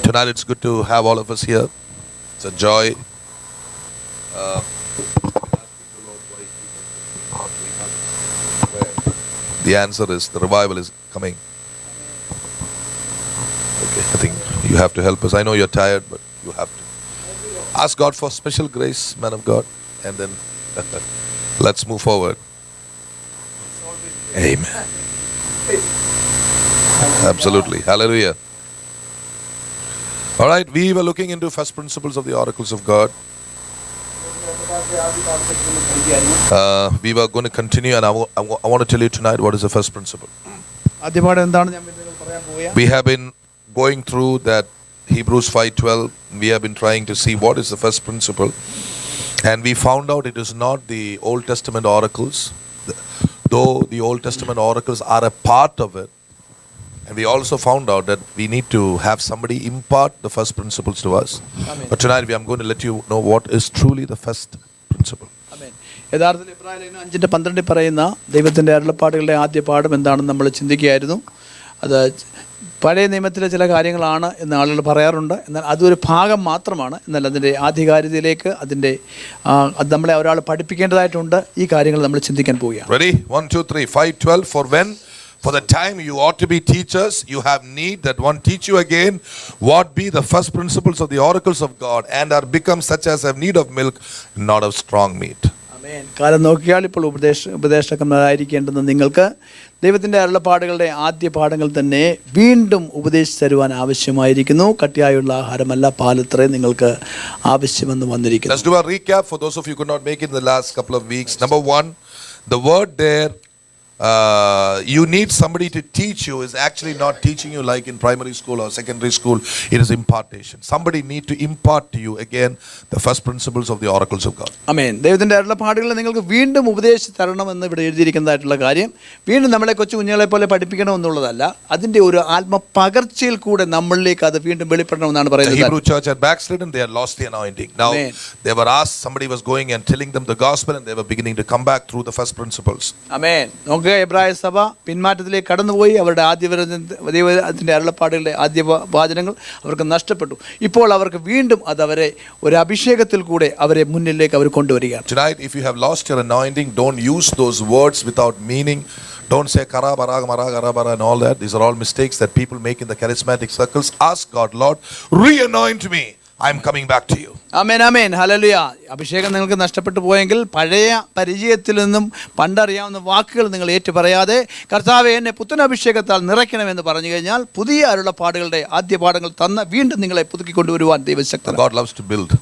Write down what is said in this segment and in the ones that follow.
Tonight it's good to have all of us here. It's a joy. The answer is the revival is coming. Okay, I think you have to help us. I know you're tired, but you have to ask God for special grace, man of God, and then let's move forward. Amen. Absolutely. Hallelujah. All right, we were looking into first principles of the oracles of God. We were going to continue, and I want to tell you tonight what is the first principle. We have been going through that Hebrews 5:12. We have been trying to see what is the first principle, and we found out it is not the Old Testament oracles, though the Old Testament oracles are a part of it. And we also found out that we need to have somebody impart the first principles to us. Amen. But tonight I'm going to let you know what is truly the first principle. യഥാർത്ഥത്തിൽ എബ്രായ ലേഖനം 5:12 പറയുന്ന ദൈവത്തിൻ്റെ അരുളപ്പാടുകളുടെ ആദ്യ പാഠം എന്താണെന്ന് നമ്മൾ ചിന്തിക്കുകയായിരുന്നു. അത് പഴയ നിയമത്തിലെ ചില കാര്യങ്ങളാണ് എന്ന് ആളുകൾ പറയാറുണ്ട്. എന്നാൽ അതൊരു ഭാഗം മാത്രമാണ്. എന്നാൽ അതിൻ്റെ ആധികാരികതയിലേക്ക് അത് നമ്മളെ ഒരാൾ പഠിപ്പിക്കേണ്ടതായിട്ടുണ്ട്. ഈ കാര്യങ്ങൾ നമ്മൾ ചിന്തിക്കാൻ പോവുകയാണ്. Ready? 1, 2, 3. 5:12. For the time you ought to be teachers, you have need that one teach you again what be the first principles of the oracles of God, and are become such as have need of milk, not of strong meat. ആമേൻ. കാലം നോക്കിയാൽ ഇപ്പോൾ ഉപദേശകന്മാരായിരിക്കേണ്ടുന്ന നിങ്ങൾക്ക് ദൈവത്തിൻ്റെ അരുളപ്പാടുകളുടെ ആദ്യ പാഠങ്ങൾ തന്നെ വീണ്ടും ഉപദേശിച്ചു തരുവാൻ ആവശ്യമായിരിക്കുന്നു. കട്ടിയായുള്ള ആഹാരമല്ല, പാലത്രേ നിങ്ങൾക്ക് ആവശ്യമെന്ന് വന്നിരിക്കുന്നു. Let's do a recap for those of you who could not make it in the last couple of weeks. Number 1, the word there, you need somebody to teach you, is actually not teaching you like in primary school or secondary school. It is impartation. Somebody need to impart to you again the first principles of the oracles of God. ആമേൻ. ദൈവത്തിൻ്റെ അരുളപ്പാടുകൾ നിങ്ങൾക്ക് വീണ്ടും ഉപദേശിച്ച് തരണമെന്ന് ഇവിടെ എഴുതിയിരിക്കുന്നതായിട്ടുള്ള കാര്യം വീണ്ടും നമ്മളെ കൊച്ചു കുഞ്ഞുങ്ങളെ പോലെ പഠിപ്പിക്കണമെന്നുള്ളതല്ല, അതിൻ്റെ ഒരു ആത്മപകർച്ചയിൽ കൂടെ നമ്മളിലേക്ക് അത് വീണ്ടും വെളിപ്പെടണമെന്നാണ് പറയുന്നത്. The Hebrew church had backslidden, they had lost the anointing. Now they were asked, somebody was going and telling them the gospel, and they were beginning to come back through the first principles. ആമേൻ. എബ്രായ സഭ പിന്മാറ്റത്തിലേക്ക് കടന്നുപോയി. അവരുടെ ദൈവത്തിൻ്റെ അരുളപ്പാടുകളുടെ ആദ്യ വാചനങ്ങൾ അവർക്ക് നഷ്ടപ്പെട്ടു. ഇപ്പോൾ അവർക്ക് വീണ്ടും അത് അവരെ ഒരു അഭിഷേകത്തിൽ കൂടെ അവരെ മുന്നിലേക്ക് അവർ കൊണ്ടുവരികയാണ്. Tonight, if you have lost your anointing, don't use those words without meaning. Don't say karabara karabara and all that. These are all mistakes that people make in the charismatic circles. Ask God, Lord, re-anoint me. I'm coming back to you. Amen, amen, hallelujah. അഭിഷേകം നിങ്ങൾക്ക് നഷ്ടപ്പെട്ടു പോയെങ്കിൽ പഴയ പരിചയത്തിൽ നിന്നും പണ്ടറിയാവുന്ന വാക്കുകൾ നിങ്ങൾ ഏറ്റുപറയാതെ കർത്താവേ എന്നെ പുത്തൻ അഭിഷേകത്താൽ നിറയ്ക്കണമെന്ന് പറഞ്ഞു കഴിഞ്ഞാൽ പുതിയ അരുളപ്പാടുകളുടെ ആദ്യ പാഠങ്ങൾ തന്ന വീണ്ടും നിങ്ങളെ പുതുക്കിക്കൊണ്ടുവരുവാൻ ദൈവശക്തനാണ്. God loves to build.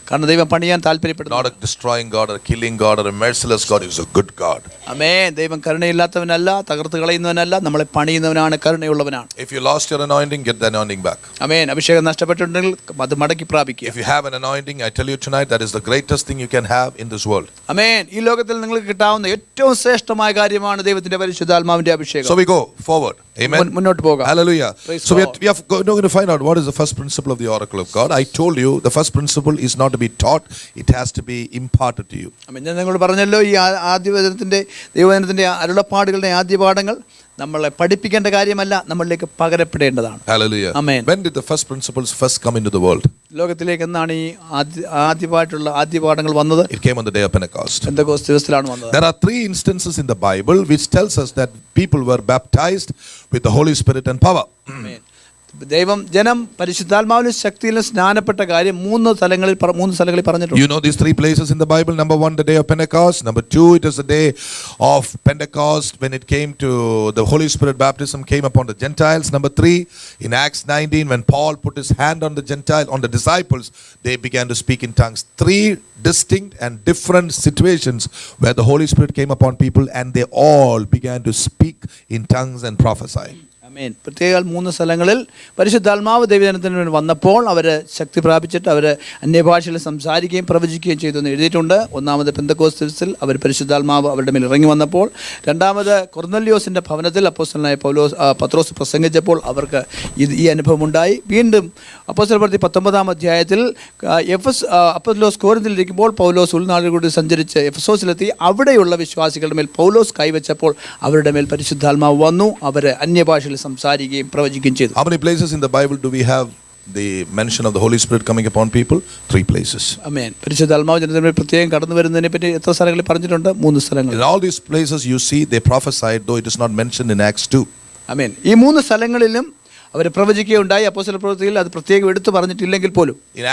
കാരണം ദൈവം പണിയാൻ താല്പര്യപ്പെടുന്നു. Not a destroying God or a killing God or a merciless God. He is a good God. ആമേൻ. ദൈവം കരുണയില്ലാത്തവനല്ല, തകർത്ത് കളയുന്നവനല്ല, നമ്മളെ പണിയുന്നവനാണ്, കരുണയുള്ളവനാണ്. If you lost your anointing, get the anointing back. ആമേൻ. അഭിഷേകം നഷ്ടപ്പെട്ടിട്ടുണ്ടെങ്കിൽ അത് മടക്കി പ്രാപിക്കുക. If you have an anointing, I tell you tonight, that is the greatest thing you can have in this world. ആമേൻ. ഈ ലോകത്തിൽ നിങ്ങൾക്ക് കിട്ടാവുന്ന ഏറ്റവും ശ്രേഷ്ഠമായ കാര്യമാണ് ദൈവത്തിന്റെ പരിശുദ്ധാത്മാവിന്റെ അഭിഷേകം. So we go forward. Amen. മുന്നോട്ട് പോകാം. Hallelujah. So we are going to find out what is the first principle of the oracle of God. I told you the first principle is not to be taught, it has to be imparted to you. ആമേൻ. ഞാൻ നിങ്ങളോട് പറഞ്ഞല്ലോ, ഈ ദൈവവചനത്തിന്റെ അരുളപ്പാടുകളുടെ ആദ്യ പാഠങ്ങൾ നമ്മളെ പഠിപ്പിക്കേണ്ട കാര്യമല്ല, നമ്മളിലേക്ക് പകരപ്പെടേണ്ടതാണ്. Hallelujah. Amen. When did the first principles first come into the world? ലോകത്തിലേക്ക് എന്നാണ് ഈ ആദ്യമായിട്ടുള്ള ആദ്യ പാഠങ്ങൾ വന്നത്? It came on the day of Pentecost. Pentecost ദിവസത്തിലാണ് വന്നത്. There are 3 instances in the Bible which tells us that people were baptized with the Holy Spirit and power. Amen. ജനം പരിശുദ്ധാത്മാവിലും ശക്തിയിലും സ്നാനപ്പെട്ട കാര്യം 3 സ്ഥലങ്ങളിൽ പറഞ്ഞിട്ടുണ്ട്. You know these 3 places in the Bible. Number 1, the day of Pentecost. Number 2, it is the day of Pentecost when it came to the Holy Spirit baptism came upon the Gentiles. Number 3, in Acts 19, when Paul put his hand on the disciples, they began to speak in tongues. 3 distinct and different situations where the Holy Spirit came upon people and they all began to speak in tongues and prophesy. ആമേൻ. പ്രത്യേക 3 സ്ഥലങ്ങളിൽ പരിശുദ്ധാത്മാവ് ദൈവജനത്തിന് വേണ്ടി വന്നപ്പോൾ അവർ ശക്തി പ്രാപിച്ചിട്ട് അവർ അന്യഭാഷയിൽ സംസാരിക്കുകയും പ്രവചിക്കുകയും ചെയ്തു എന്ന് എഴുതിയിട്ടുണ്ട്. ഒന്നാമത് പെന്തക്കോസ്ത് ദിവസത്തിൽ അവർ പരിശുദ്ധാത്മാവ് അവരുടെ മേൽ ഇറങ്ങി വന്നപ്പോൾ, രണ്ടാമത് കൊർന്നല്യോസിൻ്റെ ഭവനത്തിൽ അപ്പോസ്തലനായ പത്രോസ് പ്രസംഗിച്ചപ്പോൾ അവർക്ക് ഈ അനുഭവം ഉണ്ടായി. വീണ്ടും അപ്പോസ്തല പ്രവൃത്തി 19-ാം അധ്യായത്തിൽ അപ്പോസ്തലോസ് കോരിന്തിലിരിക്കുമ്പോൾ പൗലോസ് ഉൾനാടുകളിൽ കൂടി സഞ്ചരിച്ച് എഫെസോസിലെത്തി. അവിടെയുള്ള വിശ്വാസികളുടെ മേൽ പൗലോസ് കൈവച്ചപ്പോൾ അവരുടെ മേൽ പരിശുദ്ധാത്മാവ് വന്നു. അവർ അന്യഭാഷയിൽ സംസാരിക്കുകയും പ്രവചിക്കുകയും ചെയ്തു. How many places in the Bible do we have the mention of the Holy Spirit coming upon people? 3 places. ആമേൻ. പരിശുദ്ധാത്മാവ് ജനതയുടെ പ്രത്യേകം കടന്നു വരുന്നതിനെ പറ്റി എത്ര സ്ഥലങ്ങളിൽ പറഞ്ഞിട്ടുണ്ട്? 3 സ്ഥലങ്ങളിൽ. In all these places you see they prophesied, though it is not mentioned in Acts 2. ആമേൻ. ഈ 3 സ്ഥലങ്ങളിലും അവർ പ്രവചിക്കുകയുണ്ടായി. അപ്പോസ്തല പ്രവൃത്തിയിൽ അത് പ്രത്യേകം എടുത്തു പറഞ്ഞിട്ടില്ലെങ്കിൽ പോലും. In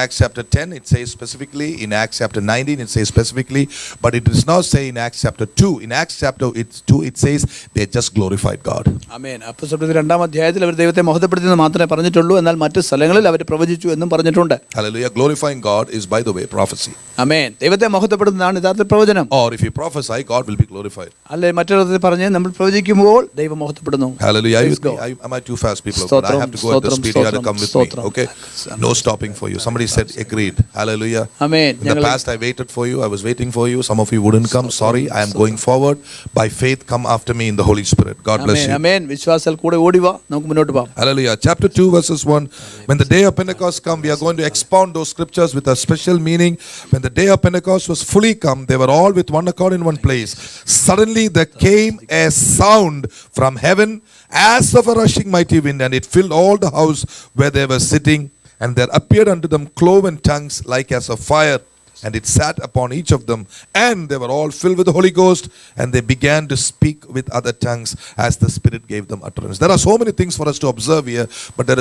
Acts chapter 10 it says specifically, in Acts chapter 19 it says specifically, but it does not say in Acts chapter 2. In Acts chapter 2 it says they just glorified God. ആമേൻ. അപ്പോസ്തല പ്രവൃത്തി 2-ാം അധ്യായത്തിൽ അവർ ദൈവത്തെ മഹത്വപ്പെടുത്തിയെന്ന് മാത്രമേ പറഞ്ഞിട്ടുള്ളൂ. എന്നാൽ മറ്റു സ്ഥലങ്ങളിൽ അവർ പ്രവചിച്ചു എന്നും പറഞ്ഞിട്ടുണ്ട്. Hallelujah. Glorifying God is, by the way, prophecy. ആമേൻ. ദൈവത്തെ മഹത്വപ്പെടുത്തുന്നതാണ് യഥാർത്ഥ പ്രവചനം. Or if you prophesy, God will be glorified. അല്ലേ, മറ്റൊരു അർത്ഥത്തിൽ പറഞ്ഞ് നമ്മൾ പ്രവചിക്കുമ്പോൾ ദൈവം മഹത്വപ്പെടുന്നു. Hallelujah. Praise God. Am I too fast, people? But I have to go at the speed. You have to come with me. Okay? No stopping for you. Somebody said agreed. Hallelujah. Amen. In the past I waited for you. I was waiting for you. Some of you wouldn't come. Sorry. I am going forward. By faith, come after me in the Holy Spirit. God bless you. ആമേൻ. വിശ്വാസത്താൽ കൂടെ ഓടി വാ, നമുക്ക് മുന്നോട്ട് പോകാം. Hallelujah. Chapter 2 verses 1. When the day of Pentecost come, we are going to expound those scriptures with a special meaning. When the day of Pentecost was fully come, they were all with one accord in one place. Suddenly there came a sound from heaven as of a rushing mighty wind, and it filled all the house where they were sitting. And there appeared unto them cloven tongues like as of fire, and it sat upon each of them, and they were all filled with the Holy Ghost, and they began to speak with other tongues as the Spirit gave them utterance. There are so many things for us to observe here, but there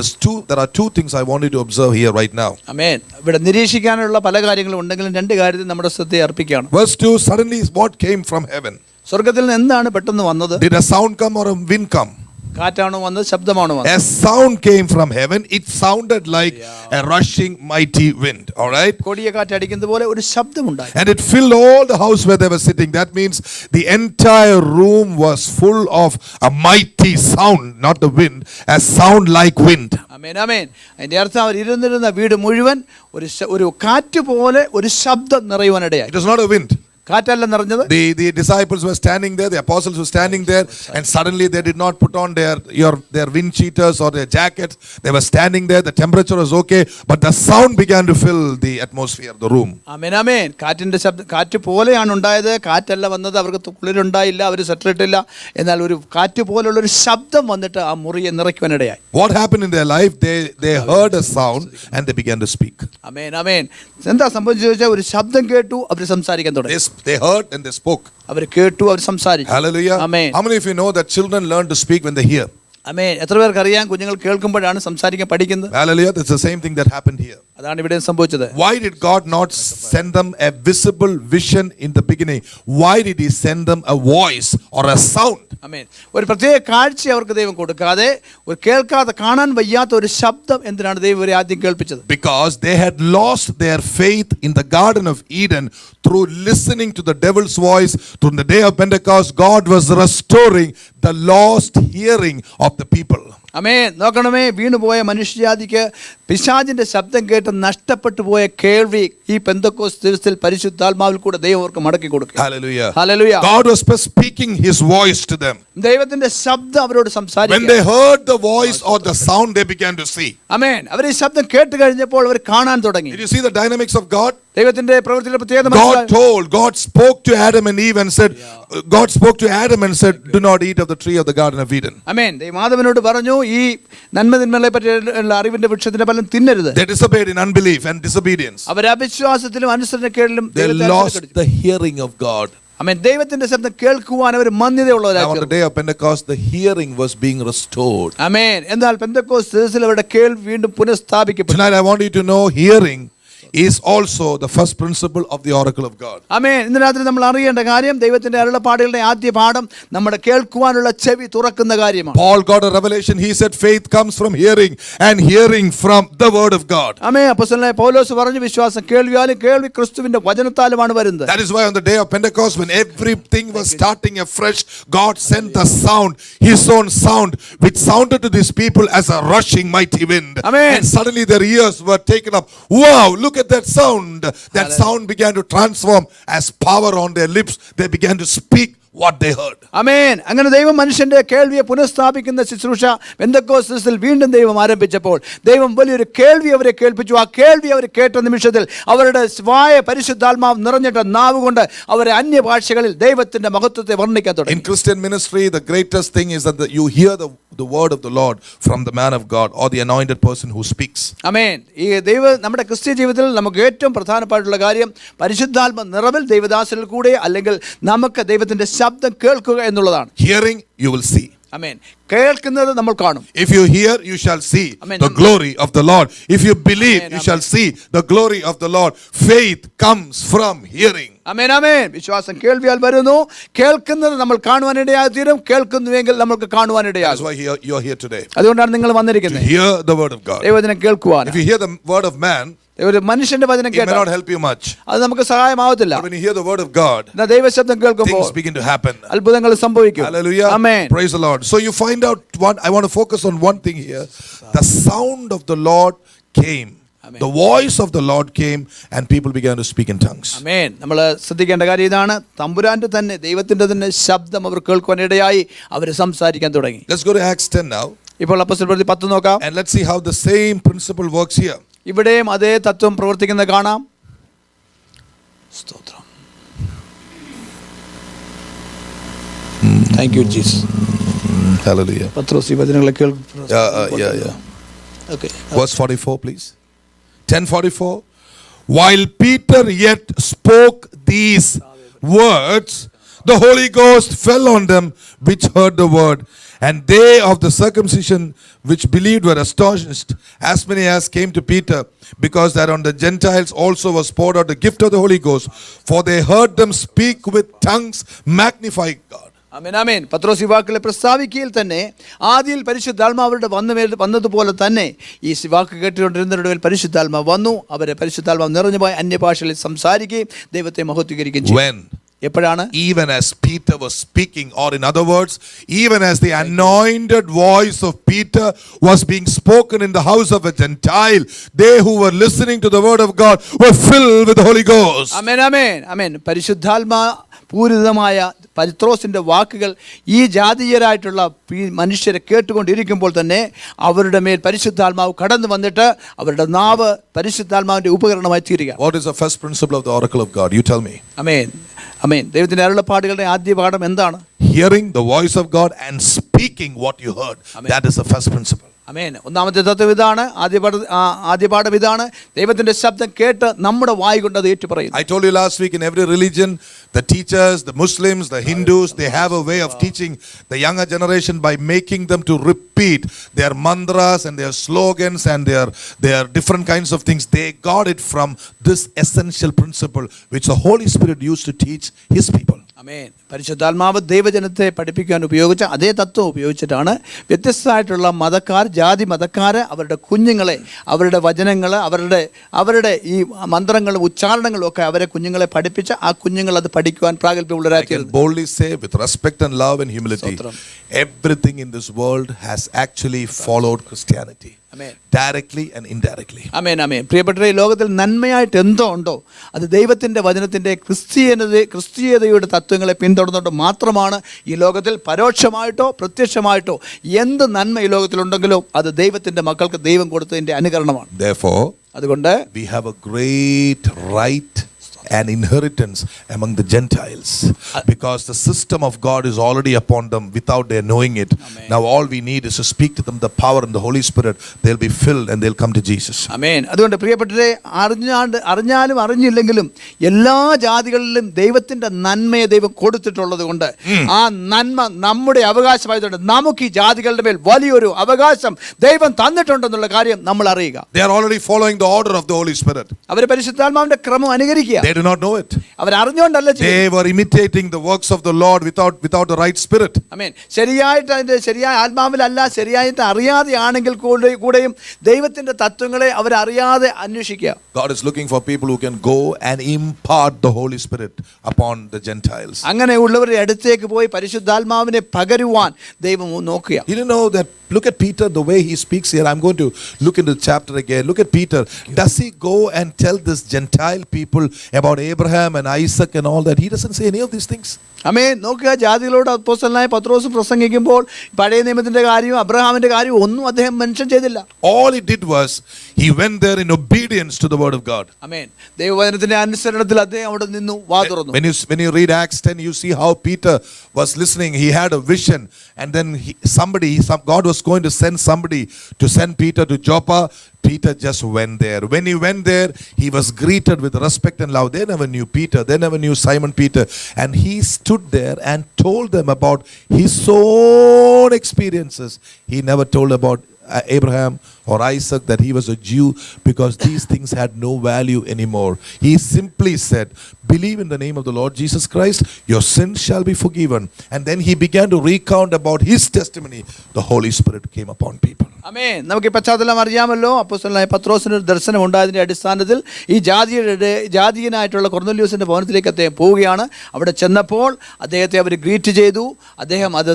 are two things I want you to observe here right now. ആമേൻ. ഇവിടെ നിരീക്ഷിക്കാനുള്ള പല കാര്യങ്ങളും ഉണ്ടെങ്കിലും 2 കാര്യത്തിൽ നമ്മുടെ ശ്രദ്ധയെ അർപ്പിക്കുകയാണ്. Verse 2, suddenly what came from heaven? സ്വർഗ്ഗത്തിൽ നിന്ന് എന്താണ് പെട്ടെന്ന് വന്നത്? Did a sound come or a wind come? കാറ്റാണോ വന്നത്, ശബ്ദമാണോ വന്നത്? A sound came from heaven. It sounded like a rushing mighty wind. All right? കൊടിയ കാറ്റടിക്കുന്നത് പോലെ ഒരു ശബ്ദമുണ്ടായി. And it filled all the house where they were sitting. That means the entire room was full of a mighty sound, not the wind, a sound like wind. ആമേൻ. ആമേൻ. അതിന്റെ അർത്ഥം അവർ ഇരുന്നിരുന്ന വീട് മുഴുവൻ ഒരു കാറ്റ് പോലെ ഒരു ശബ്ദം നിറയുവാനിടയായി. It was not a wind. കാറ്റല്ല നിറഞ്ഞത്. The disciples were standing there, the apostles were standing there, and suddenly they did not put on their wind cheaters or their jackets. They were standing there, the temperature was okay, but the sound began to fill the atmosphere of the room. ആമേൻ. ആമേൻ. കാറ്റിന്റെ ശബ്ദം കാറ്റ് പോലെയാണ് ഉണ്ടായത്. കാറ്റല്ല വന്നത്. അവർക്ക് കുളിരുണ്ടായില്ല, അവർ സെറ്റിലിട്ടില്ല. എന്നാൽ ഒരു കാറ്റ് പോലുള്ള ഒരു ശബ്ദം വന്നിട്ട് ആ മുറിയെ നിറയ്ക്കുവാനിടയായി. What happened in their life? They heard a sound and they began to speak. ആമേൻ. ആമേൻ. എന്താ സംഭവിച്ചത് ചോദിച്ചാൽ ഒരു ശബ്ദം കേട്ടു, അവർ സംസാരിക്കാൻ തുടങ്ങി. They heard and they spoke. അവർ കേട്ടു, അവർ സംസാരിച്ചു. Hallelujah. Amen. How many of you know that children learn to speak when they hear? ആമേൻ. എത്ര പേർക്ക് അറിയാം കുഞ്ഞുങ്ങൾ കേൾക്കുമ്പോഴാണ് സംസാരിക്കാൻ പഠിക്കുന്നത്? Hallelujah. That's the same thing that happened here. അതാണ് ഇവിടെ സംഭവിച്ചത്. Why did God not send them a visible vision in the beginning? Why did he send them a voice or a sound? ആമേൻ. ഒരു പ്രത്യേക കാഴ്ച അവർക്ക് ദൈവം കൊടുക്കാതെ, ഒരു കേൾക്കാതെ കാണാൻ വയ്യാത്ത ഒരു ശബ്ദം എന്തിനാണ് ദൈവം ഇവരെ ആദ്യം കേൾപ്പിച്ചത്? Because they had lost their faith in the Garden of Eden through listening to the devil's voice. Through the day of Pentecost, God was restoring the lost hearing of the people. ആമേൻ. നോക്കണമേ, വീണുപോയ മനുഷ്യജാതിക്ക് പിശാചിന്റെ ശബ്ദം കേട്ട് നഷ്ടപ്പെട്ടു പോയ കേൾവി ഈ പെന്തക്കോസ്ത് ദിവസത്തിൽ പരിശുദ്ധാത്മാവിൽ കൂടെ ദൈവം അവർക്ക് മടക്കി കൊടുക്കും. Hallelujah. Hallelujah. God was speaking his voice to them. ദൈവത്തിന്റെ ശബ്ദം അവരോട് സംസാരിച്ചു. When they heard the voice or the sound, they began to see. ആമേൻ. അവർ ഈ ശബ്ദം കേട്ട് കഴിഞ്ഞപ്പോൾ അവർ കാണാൻ തുടങ്ങി. Did you see the dynamics of God? ദൈവത്തിന്റെ പ്രവൃത്തിയുടെ പ്രത്യേകത God spoke to Adam and Eve and said, God spoke to Adam and said, do not eat of the tree of the Garden of Eden. ആമേൻ. ദൈവമാധവനോട് പറഞ്ഞു, ഈ നന്മതിന്മകളെ പറ്റിയുള്ള അറിവിന്റെ വൃക്ഷത്തിന്റെ ഫലം തിന്നരുത്. They disobeyed in unbelief and disobedience. Our അവിശ്വാസത്തിലും അനുസരണക്കേടിലും They lost the hearing of God. ആമേൻ. ദൈവത്തിന്റെ ശബ്ദം കേൾക്കുവാൻ അവർ മന്യതയുള്ളവരായി. Now on the day of Pentecost, the hearing was being restored. ആമേൻ. എന്നാൽ പെന്തക്കോസ്ത് ദിവസത്തിൽ അവരുടെ കേൾവി വീണ്ടും പുനഃസ്ഥാപിക്കപ്പെട്ടു. Tonight I want you to know hearing is also the first principle of the oracle of God. ആമേൻ. ഇന്ന് രാത്രി നമ്മൾ അറിയേണ്ട കാര്യം ദൈവത്തിന്റെ അരുളപ്പാടുകളുടെ ആദ്യ പാഠം നമ്മുടെ കേൾക്കുവാനുള്ള ചെവി തുറക്കുന്ന കാര്യമാണ്. Paul got a revelation. He said faith comes from hearing and hearing from the word of God. ആമേൻ. അപ്പോസ്തലനായ പൗലോസ് പറഞ്ഞു, വിശ്വാസം കേൾവിയാലും കേൾവി ക്രിസ്തുവിന്റെ വചനത്താലുമാണ് വരുന്നത്. That is why on the day of Pentecost, when everything was starting afresh, God sent the sound, his own sound, which sounded to these people as a rushing mighty wind. Amen. And suddenly their ears were taken up. Wow, look at that sound. That sound began to transform as power on their lips. They began to speak what they heard. ആമേൻ. അങ്ങനെ ദൈവം മനുഷ്യന്റെ കേൾവിയെ പുനഃസ്ഥാപിക്കുന്ന ശുശ്രൂഷ പെന്തക്കോസ്തിൽ വീണ്ടും ദൈവം ആരംഭിച്ചപ്പോൾ ദൈവം വലിയൊരു കേൾവി അവരെ കേൾപ്പിച്ചു. ആ കേൾവി അവർ കേട്ട നിമിഷത്തിൽ അവരുടെ വായ പരിശുദ്ധാത്മാവ് നിറഞ്ഞിട്ട് നാവ് കൊണ്ട് അവരെ അന്യഭാഷകളിൽ ദൈവത്തിന്റെ മഹത്വത്തെ വർണ്ണിക്കാൻ തുടങ്ങി. In Christian ministry, the greatest thing is that you hear the word of the Lord from the man of God or the anointed person who speaks. ആമേൻ. ഈ നമ്മുടെ ക്രിസ്ത്യ ജീവിതത്തിൽ നമുക്ക് ഏറ്റവും പ്രധാനപ്പെട്ടുള്ള കാര്യം പരിശുദ്ധാത്മ നിറവിൽ ദൈവദാസനിൽ കൂടെ അല്ലെങ്കിൽ നമുക്ക് ദൈവത്തിന്റെ ശബ്ദം കേൾക്കുക എന്നുള്ളതാണ്. Hearing, you will see. ആമേൻ. കേൾക്കുന്നത് നമ്മൾ കാണും. If you hear, you shall see Amen. the glory of the Lord. If you believe, Amen. you shall see the glory of the Lord. Faith comes from hearing. ആമേൻ. ആമേൻ. വിശ്വാസം കേൾവിയാൽ വരുന്നു. കേൾക്കുന്നത് നമ്മൾ കാണുവാനിടയായി തീരും. കേൾക്കുന്നുവെങ്കിൽ നമുക്ക് That's കാണുവാനിടയാകും. why you are here today. അതുകൊണ്ടാണ് നിങ്ങൾ To വന്നിരിക്കുന്നത്. hear the word of God. ദൈവവചനം കേൾക്കുവാൻ. If you hear the word of man, ഒരു മനുഷ്യന്റെ വചനം it may കേട്ടാൽ not help you much. അത് നമുക്ക് സഹായമാവത്തില്ല. But when you hear the word of God, എന്നാൽ ദൈവശബ്ദം കേൾക്കുമ്പോൾ things begin to happen. അത്ഭുതങ്ങൾ സംഭവിക്കും. Hallelujah. Amen. Praise the Lord. So you find out what I want to focus on one thing here. The sound of the Lord came. Amen. The voice of the Lord came and people began to speak in tongues. ആമേൻ. നമ്മൾ ശ്രദ്ധിക്കേണ്ട കാര്യം ഇതാണ്. തമ്പുരാന്റെ തന്നെ ദൈവത്തിന്റെ തന്നെ ശബ്ദം അവർ കേൾക്കുവാനിടയായി അവർ സംസാരിക്കാൻ തുടങ്ങി. Let's go to Acts 10 now. ഇപ്പോൾ അപ്പോസ്തലപ്രവൃത്തി 10 നോക്കാം. And let's see how the same principle works here. ഇവിടെയും അതേ തത്വം പ്രവർത്തിക്കുന്നത് കാണാം. സ്തോത്രം. Thank you Jesus. Hallelujah. പത്രോസ് ഈ വചനങ്ങളെ Yeah. Okay. Verse 44, please. 10:44. While Peter yet spoke these words, the Holy Ghost fell on them which heard the word. And they of the circumcision which believed were astonished, as many as came to Peter, because that on the Gentiles also was poured out the gift of the Holy Ghost. For they heard them speak with tongues, magnifying God. ആമേൻ. ആമേൻ. പത്രോസ് ഈ വാക്കുകളെ പ്രസ്താവിക്കയിൽ തന്നെ ആദിയിൽ പരിശുദ്ധാത്മാവരുടെ വന്നതുപോലെ തന്നെ ഈ വാക്ക് കേട്ടുകൊണ്ടിരുന്നവരുടെ മേൽ പരിശുദ്ധാത്മാവ് വന്നു. അവരെ പരിശുദ്ധാത്മാവ് നിറഞ്ഞുപോയി അന്യഭാഷകളിൽ സംസാരിക്കുകയും ദൈവത്തെ മഹത്വീകരിക്കുകയും ചെയ്തു. When? എപ്പോഴാണ്? Even as Peter was speaking, or in other words, even as the anointed voice of Peter was being spoken in the house of a Gentile, they who were listening to the word of God were filled with the Holy Ghost. ആമേൻ. ആമേൻ. ആമേൻ. പരിശുദ്ധാത്മാ പൂരിതമായ പത്രോസിന്റെ വാക്കുകൾ ഈ ജാതീയരായിട്ടുള്ള മനുഷ്യരെ കേട്ടുകൊണ്ടിരിക്കുമ്പോൾ തന്നെ അവരുടെ മേൽ പരിശുദ്ധാത്മാവ് കടന്നു വന്നിട്ട് അവരുടെ നാവ് പരിശുദ്ധാത്മാവിന്റെ ഉപകരണമായി തീരുക. What is the first principle of the oracle of God? You tell me. ആമേൻ. ആമേൻ. ദൈവത്തിന്റെ അരുളപ്പാടുകളുടെ ആദ്യ പാഠം എന്താണ്? Hearing the voice of God and speaking what you heard. Amen. That is the first principle. ആമേൻ. ഒന്നാമത്തെ തത്വം ഇതാണ്. ആദ്യ പാഠം ഇതാണ്. ദൈവത്തിന്റെ ശബ്ദം കേട്ട് നമ്മുടെ വായ് കൊണ്ട് അത് ഏറ്റുപറയുന്നു. I told you last week, in every religion, the teachers, the Muslims, the Hindus, they have a way of teaching the younger generation by making them to repeat their mantras and their slogans and their different kinds of things. They got it from this essential principle which the Holy Spirit used to teach His people. ആമേൻ. പരിശുദ്ധാത്മാവ് ദൈവജനത്തെ പഠിപ്പിക്കാൻ ഉപയോഗിച്ച അതേ തത്വം ഉപയോഗിച്ചിട്ടാണ് വ്യത്യസ്തമായിട്ടുള്ള ജാതി മതക്കാര് അവരുടെ കുഞ്ഞുങ്ങളെ അവരുടെ വചനങ്ങൾ അവരുടെ ഈ മന്ത്രങ്ങളും ഉച്ചാരണങ്ങളും ഒക്കെ അവരെ കുഞ്ഞുങ്ങളെ പഠിപ്പിച്ച ആ കുഞ്ഞുങ്ങൾ അത് പഠിക്കുവാൻ പ്രാഗൽഭ്യമുള്ളവരായി. I can boldly say, with respect and love and humility, everything in this world has actually followed Christianity. Amen. Directly and indirectly. ആമേൻ. ആമേൻ. പ്രിയപ്പെട്ടവരെ, ഈ ലോകത്തിൽ നന്മയായിട്ട് എന്തോ ഉണ്ടോ അത് ദൈവത്തിന്റെ വചനത്തിന്റെ ക്രിസ്തീയതയുടെ തത്വങ്ങളെ പിന്തുടർന്നുകൊണ്ട് മാത്രമാണ് ഈ ലോകത്തിൽ പരോക്ഷമായിട്ടോ പ്രത്യക്ഷമായിട്ടോ എന്ത് നന്മ ഈ ലോകത്തിലുണ്ടെങ്കിലോ അത് ദൈവത്തിന്റെ മക്കൾക്ക് ദൈവം കൊടുത്തതിന്റെ അനുകരണമാണ്. Therefore, അതുകൊണ്ട് we have a great right and inheritance among the Gentiles, because the system of God is already upon them without their knowing it. Amen. Now all we need is to speak to them the power and the Holy Spirit. They'll be filled and they'll come to Jesus. ആമേൻ. അതുകൊണ്ട് പ്രിയപ്പെട്ടവരെ, അറിഞ്ഞാലും അറിഞ്ഞില്ലെങ്കിലും എല്ലാ ജാതികളിലും ദൈവത്തിന്റെ നന്മയെ ദൈവം കൊടുത്തിട്ടുള്ളത് കൊണ്ട് ആ നന്മ നമ്മുടെ അവകാശമായതുകൊണ്ട് നമുക്ക് ഈ ജാതികളുടെ മേൽ വലിയൊരു അവകാശം ദൈവം തന്നിട്ടുണ്ടെന്നുള്ള കാര്യം നമ്മൾ അറിയുക. They are already following the order of the Holy Spirit. അവർ പരിശുദ്ധാത്മാവിന്റെ ക്രമം അനുകരിക്കുക. They do not know it. അവർ അറിഞ്ഞുകൊണ്ടല്ല ചെയ്യുന്നത്. They were imitating the works of the Lord without the right spirit. ആമേൻ. ശരിയായിട്ട് അതിന്റെ ശരിയായ ആത്മാവിലല്ല, ശരിയായിട്ട് അറിയാതെയാണെങ്കിൽ കൂടെയും ദൈവത്തിന്റെ തത്വങ്ങളെ അവരറിയാതെ അന്വേഷിക്കുക. God is looking for people who can go and impart the Holy Spirit upon the Gentiles. അങ്ങനെയുള്ളവരുടെ അടുത്തേക്ക് പോയി പരിശുദ്ധാത്മാവിനെ പകരുവാൻ ദൈവം നോക്കുക. You know that, look at Peter, the way he speaks here. I'm going to look into the chapter again. Look at Peter. Does he go and tell this Gentile people about about Abraham and Isaac and all that. He doesn't say any of these things. ആമേൻ. നോക്കുക, ജാതികളോട് അപ്പോസ്തലനായ പത്രോസ് പ്രസംഗിക്കുമ്പോൾ പഴയ നിയമത്തിന്റെ കാര്യവും അബ്രഹാമിന്റെ കാര്യവും ഒന്നും അദ്ദേഹം മെൻഷൻ ചെയ്തില്ല. All he did was he went there in obedience to the word of God. ആമേൻ. ദൈവവചനത്തിന്റെ അനുസരണത്തിൽ അദ്ദേഹം അവിടെ നിന്നു, വാ തുറന്നു. When you read Acts 10, you see how Peter was listening. He had a vision, and then God was going to send somebody to send Peter to Joppa. Peter just went there. When he went there, he was greeted with respect and love. They never knew Peter. They never knew Simon Peter. And he stood there and told them about his own experiences. He never told about Abraham or Isaac that he was a Jew, because these things had no value anymore. He simply said, believe in the name of the Lord Jesus Christ, your sins shall be forgiven. And then he began to recount about his testimony. The Holy Spirit came upon people. ആമേൻ. നമുക്ക് ഈ പശ്ചാത്തലം അറിയാമല്ലോ. അപ്പോസ്തലനായ പത്രോസിന് ഒരു ദർശനം ഉണ്ടായതിന്റെ അടിസ്ഥാനത്തിൽ ഈ ജാതീയനായിട്ടുള്ള കൊർന്നല്യോസിന്റെ ഭവനത്തിലേക്ക് അദ്ദേഹം പോവുകയാണ്. അവിടെ ചെന്നപ്പോൾ അദ്ദേഹത്തെ അവർ ഗ്രീറ്റ് ചെയ്തു. അദ്ദേഹം അത്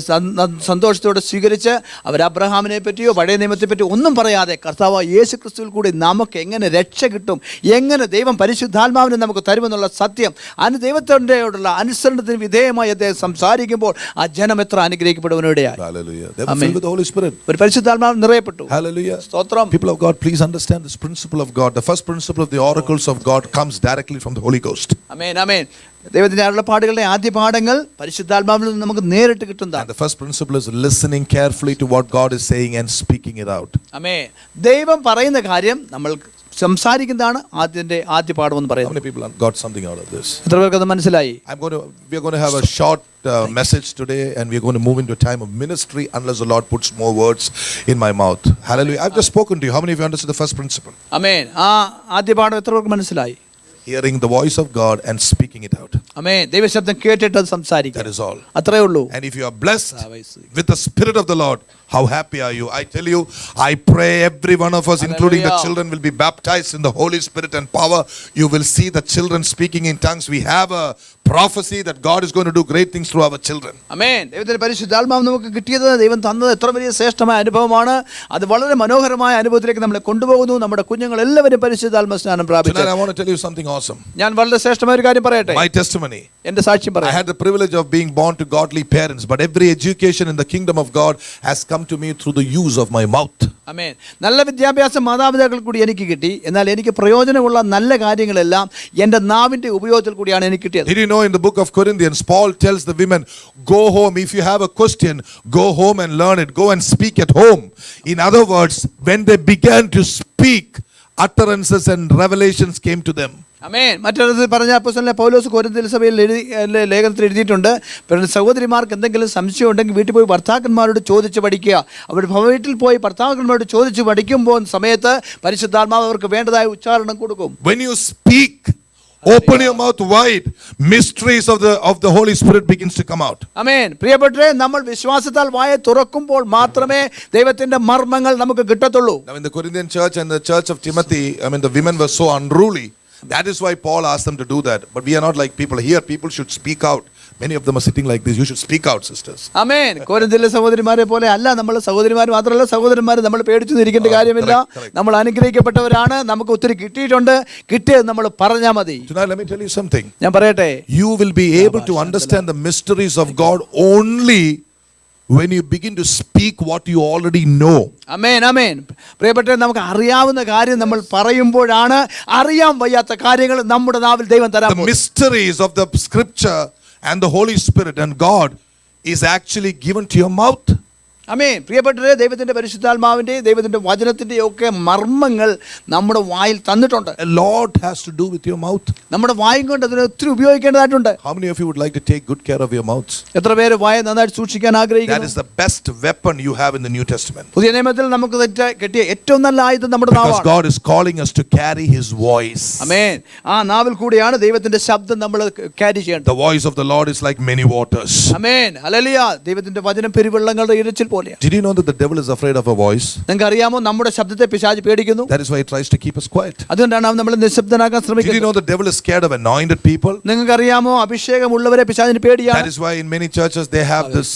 സന്തോഷത്തോടെ സ്വീകരിച്ച് അവർ അബ്രഹാമിനെ പറ്റിയോ പഴയ നിയമത്തെ പറ്റിയോ ഒന്നും പറയാതെ കർത്താവ് യേശു ക്രിസ്തുവിൽ കൂടി നമുക്ക് എങ്ങനെ രക്ഷ കിട്ടും, എങ്ങനെ ദൈവം പരിശുദ്ധാത്മാവിനെ നമുക്ക് തരുമെന്നുള്ള സത്യം, ദൈവത്തോടുള്ള അനുസരണത്തിന് വിധേയമായി അദ്ദേഹം സംസാരിക്കുമ്പോൾ ആ ജനം എത്ര അനുഗ്രഹിക്കപ്പെടുവാനിടയായി. Hallelujah. They were filled with the Holy Spirit. ഒരു പരിശുദ്ധാത്മാവ് നിറയപ്പെട്ടു. Hallelujah. സ്തോത്രം. People of God, please understand this principle of God. The first principle of the oracles of God comes directly from the Holy Ghost. ആമേൻ, ആമേൻ. ദൈവത്തിന്റെ അരുളപ്പാടുകളുടെ ആദ്യ പാഠങ്ങൾ പരിശുദ്ധാത്മാവിൽ നിന്ന് നമുക്ക് നേരിട്ട് കിട്ടുന്നതാണ്. And the first principle is listening carefully to what God is saying and speaking it out. ആമേൻ. ദൈവം പറയുന്ന കാര്യം നമ്മൾ സംസാരിക്കുന്നതാണ് ആദ്യ പാഠം എന്ന് How പറയുന്നത്. many people have got something out of this? എത്ര പേർക്ക് അത് മനസ്സിലായി? We are going to have a short message today, and we are going to move into a time of ministry unless the Lord puts more words in my mouth. Hallelujah. I've just spoken to you. How many of you understood the first principle? ആമേൻ. ആ ആദ്യ പാഠം എത്ര പേർക്ക് മനസ്സിലായി? Hearing the voice of God and speaking it out. ആമേൻ. ദൈവശബ്ദം കേട്ടിട്ട് അത് സംസാരിക്കുക. That is all. അത്രേ ഉള്ളൂ. And if you are blessed with the Spirit of the Lord, how happy are you? I tell you, I pray every one of us, including the children, will be baptized in the Holy Spirit and power. You will see the children speaking in tongues. We have a prophecy that God is going to do great things through our children. ആമേൻ. ദൈവത്തിന്റെ പരിശുദ്ധാത്മാവ് നമുക്ക് കിട്ടിയത്, ദൈവം തന്നത് എത്ര വലിയ ശ്രേഷ്ഠമായ അനുഭവമാണ്. അത് വളരെ മനോഹരമായ അനുഭവത്തിലേക്ക് നമ്മളെ കൊണ്ടുപോകുന്നു. നമ്മുടെ കുഞ്ഞുങ്ങൾ എല്ലാവരും പരിശുദ്ധാത്മ സ്നാനം പ്രാപിച്ചു. Tonight I want to tell you something awesome. ഞാൻ വളരെ ശ്രേഷ്ഠമായ ഒരു കാര്യം പറയട്ടെ. My testimony. എന്റെ സാക്ഷ്യം I പറയാം. had the privilege of being born to godly parents, but every education in the kingdom of God has come to me through the use of my mouth. ആമേൻ. നല്ല വിദ്യാഭ്യാസം മാതാപിതാക്കൾ കൂടി എനിക്ക് കിട്ടി. എന്നാൽ എനിക്ക് പ്രയോജനമുള്ള നല്ല കാര്യങ്ങളെല്ലാം എൻ്റെ നാവിന്റെ ഉപയോഗത്തിൽ കൂടിയാണ് എനിക്ക് കിട്ടിയത്. Did you know in the book of Corinthians, Paul tells the women, go home. If you have a question, go home and learn it. Go and speak at home. In other words, when they began to speak, utterances and revelations came to them. ആമേൻ. മറ്റൊരു പറഞ്ഞ അപ്പോസ്തലനായ പൗലോസ് Corinthian സഭയിൽ ലേഖനത്തിൽ എഴുതിയിട്ടുണ്ട്, സഹോദരിമാർക്ക് എന്തെങ്കിലും സംശയം ഉണ്ടെങ്കിൽ വീട്ടിൽ പോയി ഭർത്താക്കന്മാരോട് ചോദിച്ച് പഠിക്കുക. അവർ വീട്ടിൽ പോയി ഭർത്താക്കന്മാരോട് ചോദിച്ച് പഠിക്കുമ്പോൾ സമയത്ത് പരിശുദ്ധാത്മാവ് അവർക്ക് വേണ്ടതായ ഉച്ചാരണം കൊടുക്കും. When you speak, open your mouth wide, mysteries of the Holy Spirit begins to come out. ആമേൻ. പ്രിയപ്പെട്ടവരെ, നമ്മൾ വിശ്വാസത്താൽ വായ തുറക്കുമ്പോൾ മാത്രമേ ദൈവത്തിന്റെ മർമ്മങ്ങൾ നമുക്ക് കിട്ടത്തുള്ളൂ. Now in the Corinthian church and the church of Timothy, the women were so unruly. That is why Paul asked them to do that. But we are not like people here. People should speak out. Many of them are sitting like this. You should speak out, sisters. ആമേൻ. കൊരിന്ത്യയിലെ സഹോദരിമാരെ പോലെ അല്ല നമ്മൾ. സഹോദരിമാർ മാത്രമല്ല, സഹോദരന്മാർ നമ്മൾ പേടിച്ചു നിൽക്കേണ്ട കാര്യമില്ല. നമ്മൾ അനുഗ്രഹിക്കപ്പെട്ടവരാണ്. നമുക്ക് ഒത്തിരി കിട്ടിയിട്ടുണ്ട്. കിട്ടിയത് നമ്മൾ പറഞ്ഞാൽ മതി. Tonight let me tell you something. ഞാൻ പറയട്ടെ, You will be able to understand the mysteries of God only when you begin to speak what you already know. ആമേൻ, ആമേൻ. പ്രിയപ്പെട്ടവരെ, നമുക്ക് അറിയാവുന്ന കാര്യം നമ്മൾ പറയുമ്പോഴാണ് അറിയാൻ വയ്യാത്ത കാര്യങ്ങൾ നമ്മുടെ നാവിൽ ദൈവം തരാൻ The mysteries of the scripture and the Holy Spirit and God is actually given to your mouth. ആമേൻ. പ്രിയപ്പെട്ടവരെ, ദൈവത്തിന്റെ പരിശുദ്ധാത്മാവിന്റെ ദൈവത്തിന്റെ വചനത്തിന്റെ ഒക്കെ മർമ്മങ്ങൾ നമ്മുടെ വായിൽ തന്നിട്ടുണ്ട്. A lot has to do with your mouth. നമ്മുടെ വായും കൊണ്ട് അതിനെ ഒത്തിരി ഉപയോഗിക്കേണ്ടതായിട്ടുണ്ട്. How many of you would like to take good care of your mouths? എത്ര പേര് വായ നന്നായിട്ട് സൂക്ഷിക്കാൻ That ആഗ്രഹിക്കുന്നു? is the best weapon you have in the New Testament. പുതിയ നിയമത്തിൽ നമുക്ക് കിട്ടിയ ഏറ്റവും നല്ല ആയുധം നമ്മുടെ Because നാവാണ്. God is calling us to carry His voice. ആമേൻ. ആ നാവിൽ കൂടിയാണ് ദൈവത്തിന്റെ ശബ്ദം നമ്മൾ ക്യാരി ചെയ്യേണ്ടത്. The voice of the Lord is like many waters. Amen. Hallelujah. ദൈവത്തിന്റെ വചനം പെരുവെള്ളങ്ങളുടെ ഇരച്ചിൽ പോലെയാണ്. Did you know that the devil is afraid of a voice? നിങ്ങൾക്ക് അറിയാമോ, നമ്മുടെ ശബ്ദത്തെ പിശാച് പേടിക്കുന്നു. That is why he tries to keep us quiet. അതുകൊണ്ടാണ് അവൻ നമ്മളെ നിശബ്ദനാക്കാൻ Did you ശ്രമിക്കുന്നത്. know the devil is scared of anointed people? നിങ്ങൾക്ക് അറിയാമോ, അഭിഷേകമുള്ളവരെ പിശാചിന് പേടിയാണ്. That is why in many churches they have this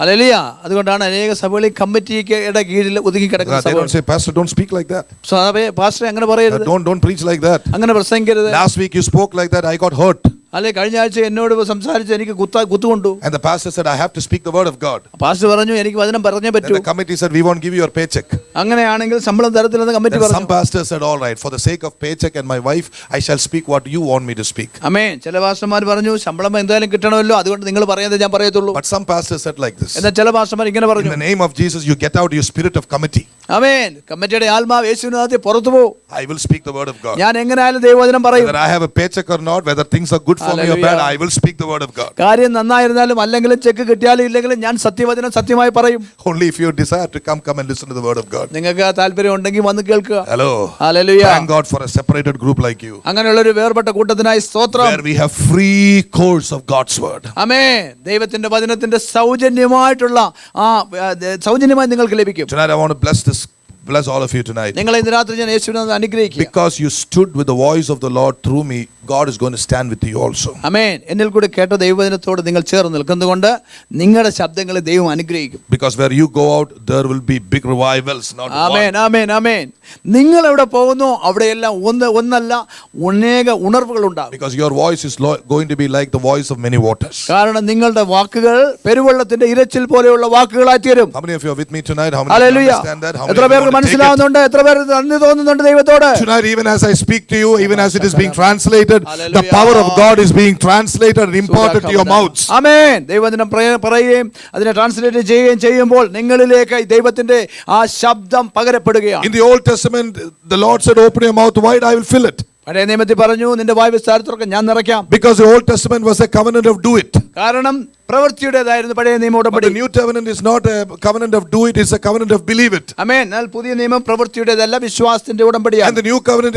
hallelujah. അതുകൊണ്ടാണ് അനേക സഭകളിൽ കമ്മിറ്റിയുടെ കീഴിൽ ഒതുങ്ങി കിടക്കുന്ന They don't സഭകൾ. say, Pastor, don't speak like that. Pastor അങ്ങനെ പറയരുത്, Don't preach like that. അങ്ങനെ പ്രസംഗിക്കരുത്. Last week you spoke like that, I got hurt. അല്ലെ കഴിഞ്ഞ ആഴ്ച എന്നോട് സംസാരിച്ച് എനിക്ക് കുത്തുകൊണ്ടു. And the pastor said, I have to speak the word of God. Pastor പറഞ്ഞു എനിക്ക് വചനം പറഞ്ഞേ Then പറ്റൂ. the committee said, we won't give you your paycheck. അങ്ങനെയാണെങ്കിൽ ശമ്പളം തരത്തില്ലെന്ന് കമ്മിറ്റി Then some പറഞ്ഞു. pastors said, all right, for the sake of paycheck and my wife, I shall speak what you want me to speak. ആമേൻ. ചില പാസ്റ്റർമാർ പറഞ്ഞു ശമ്പളം എന്തായാലും കിട്ടണമല്ലോ, അതുകൊണ്ട് നിങ്ങൾ പറയുന്നത് ഞാൻ പറയത്തുള്ളൂ. But some pastors said like this, എന്നാൽ ചില പാസ്റ്റർമാർ ഇങ്ങനെ in പറഞ്ഞു, the name of Jesus, you get out your spirit of committee. ആമേൻ. കമ്മിറ്റിയുടെ ആത്മാവ് യേശുവിന്റെ നാമത്തിൽ പുറത്തു പോ. I will speak the word of God. ഞാൻ എങ്ങനെയായാലും ദൈവവചനം പറയും. Whether I have a paycheck or not, whether things are good for me or bad, Hallelujah. I will speak the word of God. കാര്യം നന്നായിരുന്നാലും അല്ലെങ്കിലും ചെക്ക് കിട്ടിയാലും ഇല്ലെങ്കിലും ഞാൻ സത്യവചനം സത്യമായി പറയും. Only if you desire to come and listen to the word of God. നിങ്ങൾക്ക് താല്പര്യം ഉണ്ടെങ്കിൽ വന്ന് കേൾക്കുക. Hello. Hallelujah. Thank God for a separated group like you, അങ്ങനെയുള്ള ഒരു വേർപെട്ട കൂട്ടത്തിനായി സ്തോത്രം. where we have free course of God's word. ആമേൻ. ദൈവത്തിന്റെ വചനത്തിന്റെ സൗജന്യമായിട്ടുള്ള സൗജന്യമായി നിങ്ങൾക്ക് ലഭിക്കും. Tonight I want to bless all of you tonight. നിങ്ങളെ ഇന്ന് രാത്രി ഞാൻ യേശുവിനെ അനുഗ്രഹിക്കുക. Because you stood with the voice of the Lord through me, God is going to stand with you also. ആമേൻ. എന്നിൽ കൂടി കേട്ട ദൈവവചനത്തോട് നിങ്ങൾ ചേർന്ന് നിൽക്കുന്നതുകൊണ്ട് നിങ്ങളുടെ ശബ്ദങ്ങളെ ദൈവം അനുഗ്രഹിക്കും. Because where you go out, there will be big revivals, not amen, one. ആമേൻ, ആമേൻ. നിങ്ങൾ എവിടെ പോകുന്നു അവിടെയെല്ലാം ഒന്നല്ല അനേക ഉണർവുകൾ ഉണ്ടാകും. Because your voice is going to be like the voice of many waters. കാരണം നിങ്ങളുടെ വാക്കുകൾ പെരുവെള്ളത്തിന്റെ ഇരച്ചിൽ പോലെയുള്ള വാക്കുകളായി തീരും. How many of you are with me tonight? How many hallelujah. understand that? How many എത്ര of you പേർക്ക് want to take it? മനസ്സിലാവുന്നുണ്ട്? എത്ര പേർക്ക് നന്ദി തോന്നുന്നുണ്ട് ദൈവത്തോട്? Tonight, even as I speak to you, even as it is being translated, the Hallelujah. power of God is being translated and imparted to your mouths. ആമേൻ. ദൈവവചനം പറയുകയും അതിനെ ട്രാൻസ്ലേറ്റ് ചെയ്യുകയും ചെയ്യുമ്പോൾ നിങ്ങളിലേക്ക് ദൈവത്തിന്റെ ആ ശബ്ദം പകരപ്പെടുകയാണ്. In the Old Testament, the Lord said, open your mouth wide, I will fill it. പഴയ നിയമത്തിൽ പറഞ്ഞു നിന്റെ വായ് വിസ്താരത്തോടെ ഞാൻ നിറയ്ക്കാം. Because the Old Testament was a covenant of do it. കാരണം പ്രവൃത്തിയുടേതായിരുന്നു പഴയ നിയമ But ഉടമ്പടി. the New Covenant is not a covenant of do it, it's a covenant of believe it. ആമേൻ. എന്നാൽ പുതിയ നിയമം പ്രവൃത്തിയുടേതല്ല വിശ്വാസത്തിന്റെ ഉടമ്പടിയാണ്. And the New Covenant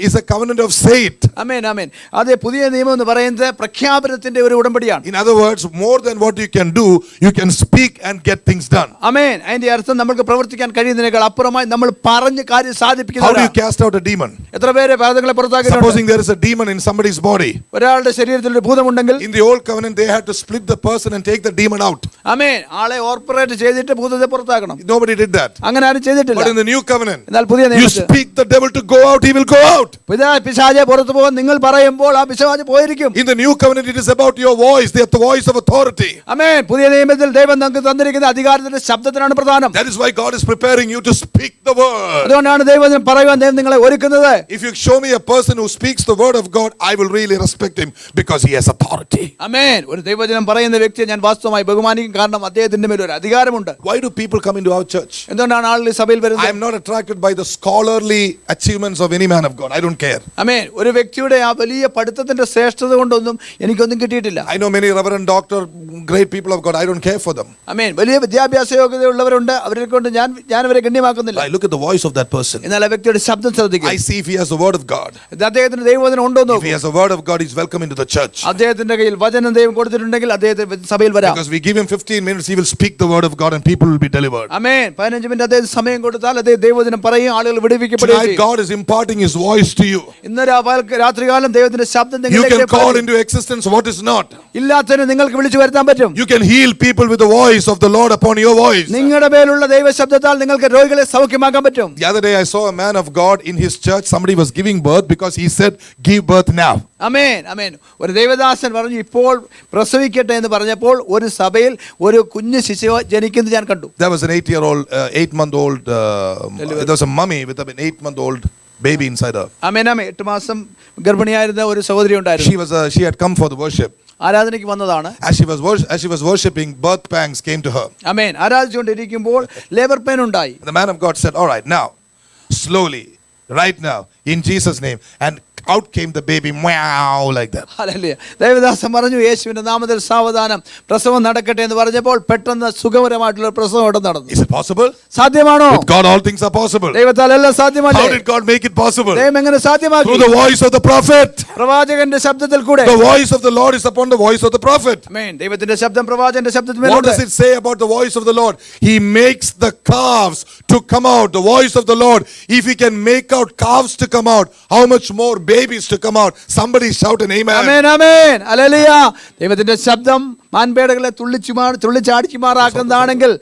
is a covenant of say it. ആമേൻ, ആമേൻ. അതെ, പുതിയ നിയമം എന്ന് പറയുന്നത് പ്രഖ്യാപനത്തിന്റെ ഒരു ഉടമ്പടിയാണ്. In other words, more than what you can do, you can speak and get things done. ആമേൻ. അതിന്റെ അർത്ഥം നമുക്ക് പ്രവർത്തിക്കാൻ കഴിയുന്നതിനേക്കാൾ അപ്പുറമായി നമ്മൾ പറഞ്ഞ് കാര്യം How do you സാധിപ്പിക്കുന്നവരാണ്. cast out a demon? എത്ര പേര് ബാധകളെ പുറത്താക്കിയിട്ടുണ്ട്? Supposing there is a demon in somebody's body. ഒരാളുടെ ശരീരത്തിൽ ഒരു ഭൂതമുണ്ടെങ്കിൽ In the Old Covenant, they had to split the person and take the demon out. ആമേൻ. ആളെ ഓപ്പറേറ്റ് ചെയ്തിട്ട് ഭൂതത്തെ പുറത്താക്കണം. Nobody did that. അങ്ങനെ ആരും ചെയ്തിട്ടില്ല. But in the New Covenant, എന്നാൽ പുതിയ you നിയമത്തിൽ speak the devil to go out, he will go out. പിശാചെ പുറത്തു പോകാൻ നിങ്ങൾ പറയുമ്പോൾ ആ പിശാച് പോയിരിക്കും. In the New Covenant, it is about your voice, the voice of authority. ആമേൻ. പുതിയ നിയമത്തിൽ ദൈവം നമുക്ക് തന്നിരിക്കുന്ന അധികാരത്തിന്റെ ശബ്ദത്തിനാണ് പ്രധാനം. That is why God is preparing you to speak the word. അതുകൊണ്ടാണ് ദൈവം പറയുവാൻ ദൈവം നിങ്ങളെ ഒരുക്കുന്നത്. If you show me a person who speaks the word of God, I will really respect him because he has authority. ആമേൻ. ഒരു ദൈവവചനം പറയുന്ന വ്യക്തിയെ ഞാൻ വാസ്തവമായി ബഹുമാനിക്കും. കാരണം അദ്ദേഹത്തിന്റെ മേൽ ഒരു അധികാരമുണ്ട്. Why do people come into our church? എന്തുകൊണ്ടാണ് ആളുകൾ ഈ സഭയിൽ I വരുന്നത്? am not attracted by the scholarly achievements of any man of God. I don't care. ആമേൻ. ഒരു വ്യക്തിയുടെ ആ വലിയ പഠിത്തത്തിന്റെ ശ്രേഷ്ഠത കൊണ്ടൊന്നും എനിക്കൊന്നും കിട്ടിയിട്ടില്ല. I know many reverend doctor, great people of God. I don't care for them. ആമേൻ. വലിയ വിദ്യാഭ്യാസ യോഗ്യതയുള്ളവരുണ്ട്, അവരെ കൊണ്ട് ഞാൻ അവരെ ഗണ്യമാക്കുന്നില്ല. I look at the voice of that person. എന്നാൽ ആ വ്യക്തിയുടെ ശബ്ദം ശ്രദ്ധിക്കുക. I see if he has the word of God. അദ്ദേഹത്തിന് ദൈവവചനം ഉണ്ടോ എന്ന് If he നോക്കൂ. has the word of God, he's welcome into the church. അദ്ദേഹത്തിന്റെ കയ്യിൽ വചനം ദൈവം കൊടുത്തിട്ടുണ്ടെങ്കിൽ അദ്ദേഹത്തെ സഭയിൽ വരാം. Because we give him 15 minutes, he will speak the word of God and people will be delivered. Amen. 15 minute അദ്ദേഹം സമയം കൊടുത്താൽ അദ്ദേഹം ദൈവവചനം പറയും, ആളുകൾ വിടുവിക്കപ്പെടുകയും Tonight, ചെയ്യും. God is imparting his voice to you. ഇന്ന് രാത്രികാലം ദൈവത്തിന്റെ ശബ്ദം You can call നിങ്ങളിലേക്ക് into existence what is not. ഇല്ലാത്തതിനെ നിങ്ങൾക്ക് വിളിച്ചു വരുത്താൻ പറ്റും. You can heal people with the voice of the Lord upon your voice. നിങ്ങളുടെ മേലുള്ള ദൈവ ശബ്ദത്താൽ നിങ്ങൾക്ക് രോഗികളെ സൗഖ്യമാക്കാൻ പറ്റും. The other day I saw a man of God in his church. Somebody was giving birth because he said, give birth now. ആമേൻ, ആമേൻ. ഒരു ദൈവദാസൻ പറഞ്ഞു ഇപ്പോൾ പ്രസവിക്കട്ടെ എന്ന് പറഞ്ഞപ്പോൾ ഒരു സഭയിൽ ഒരു കുഞ്ഞു ശിശു ജനിക്കുന്നത് ഞാൻ കണ്ടു. There was an 8-month-old, there was a mummy with an 8-month-old baby inside her. ആമേൻ, ആമേൻ. 8 മാസം ഗർഭിണിയായിരുന്ന ഒരു സഹോദരി ഉണ്ടായിരുന്നു. She had come for the worship. ആരാധനയ്ക്ക് വന്നതാണ്. As she was worshiping, birth pangs came to her. Amen. ആരാധിച്ചുകൊണ്ടിരിക്കുമ്പോൾ ലേബർ പെയിൻ ഉണ്ടായി. The man of God said, all right, now, slowly, right now, in Jesus' name. And out came the baby, meow, like that. Hallelujah. ദൈവദാസൻ പറഞ്ഞു യേശുവിന്റെ നാമത്തിൽ സാവധാനം പ്രസവം നടക്കട്ടെ എന്ന് പറഞ്ഞപ്പോൾ പെട്ടെന്ന് സുഖകരമായിട്ടുള്ള പ്രസവം അവിടെ നടന്നു. Is it possible? സാധ്യമാണോ? With God, all things are possible. ദൈവത്താൽ എല്ലാം സാധ്യമല്ലേ? How did God make it possible? ദൈവം എങ്ങനെ സാധ്യമാക്കി? Through the voice of the prophet. പ്രവാചകന്റെ ശബ്ദത്തിൽ കൂടെ. The voice of the Lord is upon the voice of the prophet. ആമേൻ. ദൈവത്തിന്റെ ശബ്ദം പ്രവാചകന്റെ What ശബ്ദത്തിന്മേലുണ്ട്. does it say about the voice of the Lord? He makes the calves to come out. The voice of the Lord. If he can make out calves to come out, how much more babies to come out? Somebody shout an amen. Amen, amen. Hallelujah. ദൈവത്തിന്റെ ശബ്ദം മാൻപേടകളെ തുള്ളിച്ചാടിച്ചുമാറാക്കുന്നതാണെങ്കിൽ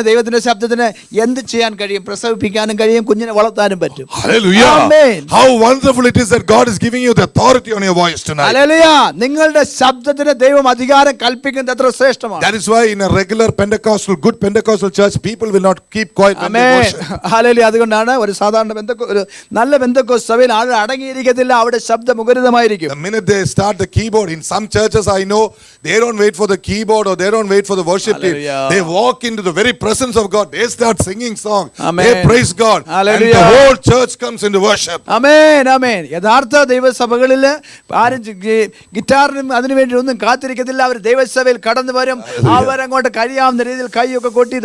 ദൈവത്തിന്റെ ശബ്ദത്തിന് എന്ത് ചെയ്യാൻ കഴിയും? പ്രസവിപ്പിക്കാനും കഴിയും, കുഞ്ഞിനെ വളർത്താനും പറ്റും. Hallelujah. Amen. How wonderful it is that God is giving you the authority on your voice tonight. Hallelujah. നിങ്ങളുടെ ശബ്ദത്തിന് ദൈവം അധികാരം കൽപ്പിക്കുന്നത് എത്ര ശ്രേഷ്ഠമാണ്. That is why in a regular Pentecostal, good Pentecostal church, people will not keep quiet when they amen. worship. Hallelujah. അതുകൊണ്ടാണ് ഒരു സാധാരണ ഒരു നല്ല പെന്തക്കോസ്ത് സഭയിൽ ആളുകൾ അടങ്ങിയിരിക്കത്തില്ല, അവിടെ ശബ്ദം മുഖരിതമായിരിക്കും. The minute they start the keyboard, in some churches I know, they don't wait for the keyboard or they don't wait for the worship team. Hallelujah. They walk into the very presence of God. They start singing songs. Amen. They praise God. Hallelujah. And the whole church comes into worship. ആമേൻ, ആമേൻ. യഥാർത്ഥ ദൈവസഭകളിൽ ആരും ഗിറ്റാറിനും അതിനുവേണ്ടി ഒന്നും കാത്തിരിക്കത്തില്ല. അവർ ദൈവസഭയിൽ കടന്നു വരും. അവരങ്ങോട്ട് കഴിയാവുന്ന രീതിയിൽ കൈയൊക്കെ കൊട്ടി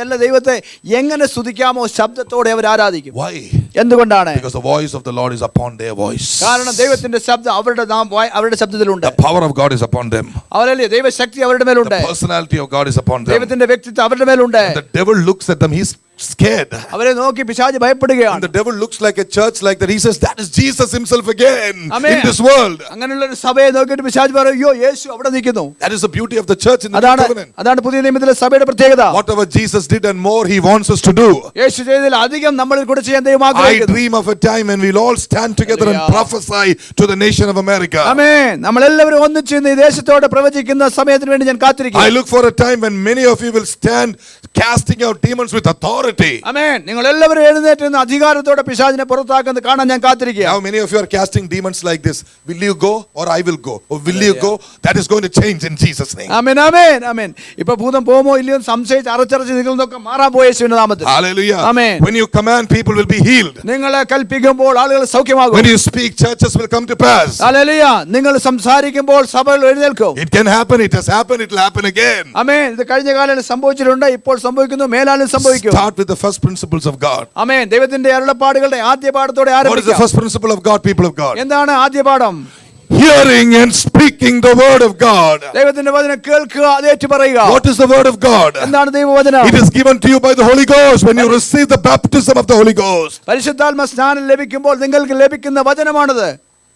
എല്ലാ ദൈവത്തെ എങ്ങനെ സ്തുതിക്കാമോ ശബ്ദത്തോടെ അവർ ആരാധിക്കും. Why? എന്തുകൊണ്ടാണ്? Because the voice of the Lord is upon their voice. കാരണം ദൈവത്തിന്റെ ശബ്ദം അവരുടെ ശബ്ദത്തിലുണ്ട്. The power of God is upon them. അവരല്ലേ ദൈവശക്തി അവരുടെ മേലുണ്ട്. The personality of God is upon them. ദൈവത്തിന്റെ വ്യക്തിത്വം അവരുടെ മേലുണ്ട്. And the devil looks at them, he's scared. അവരെ നോക്കി പിശാച് ഭയപ്പെടുകയാണ്. And the devil looks like a church like that. He says, that is Jesus himself again Amen. in this world. അങ്ങനെയുള്ള ഒരു സഭയെ നോക്കിയിട്ട് പിശാച് പറയും, അയ്യോ യേശു അവിടെ നിൽക്കുന്നു. That is the beauty of the church in the New Covenant. അതാണ് പുതിയ നിയമത്തിലെ സഭയുടെ പ്രത്യേകത. Whatever Jesus did and more, he wants us to do. യേശു ചെയ്തതിൽ അധികം നമ്മളിൽ കൂടെ ചെയ്യാൻ ദൈവം I ആഗ്രഹിക്കുന്നു. dream of a time when we'll all stand together and prophesy to the nation of America. ആമേൻ. നമ്മളെല്ലാവരും ഒന്നിച്ച് ഈ ദേശത്തോട് പ്രവചിക്കുന്ന സമയത്തിന് വേണ്ടി ഞാൻ കാത്തിരിക്കുന്നു. I look for a time when many of you will stand casting out demons with authority. ആമേൻ. നിങ്ങൾ എല്ലാവരും എഴുന്നേറ്റ് നിന്ന് അധികാരത്തോടെ പിശാചിനെ പുറത്താക്കുന്നത് കാണാൻ ഞാൻ കാത്തിരിക്കുകയാണ്. Now many of you are casting demons like this. Will you go or I will go? Or will you go? That is going to change in Jesus' name. ആമേൻ, ആമേൻ, ആമേൻ. ഇപ്പൊ ഭൂതം പോകുമോ ഇല്ലയോ സംശയിച്ച് അറച്ചറച്ച് നിൽക്കുന്നതൊക്കെ മാറാൻ പോയ യേശുവിന്റെ നാമത്തിൽ. Hallelujah. Amen. When you command, people will be healed. നിങ്ങളെ കൽപ്പിക്കുമ്പോൾ ആളുകൾ സൗഖ്യമാകും. When you speak, churches will come to pass. Hallelujah. നിങ്ങൾ സംസാരിക്കുമ്പോൾ സഭകൾ എഴുന്നേൽക്കും. It can happen. It has happened. It will happen again. ആമേൻ. ഇത് കഴിഞ്ഞ കാലങ്ങളിൽ സംഭവിച്ചിട്ടുണ്ട്, ഇപ്പോൾ സംഭവിക്കുന്നു, മേലാലും സംഭവിക്കും. Start with the first principles of God. ആമേൻ. ദൈവത്തിന്റെ അരുളപ്പാടുകളുടെ ആദ്യ പാഠത്തോടെ What is the ആരംഭിക്കാം. first principle of God, people of God? എന്താണ് ആദ്യ പാഠം? Hearing and speaking the word of God. ദൈവത്തിന്റെ വചനം കേൾക്കുക, അത് ഏറ്റുപറയുക. What is the word of God? എന്താണ് ദൈവവചനം? It is given to you by the Holy Ghost when you receive the baptism of the Holy Ghost. പരിശുദ്ധാത്മ സ്നാനം ലഭിക്കുമ്പോൾ നിങ്ങൾക്ക് ലഭിക്കുന്ന വചനമാണത്.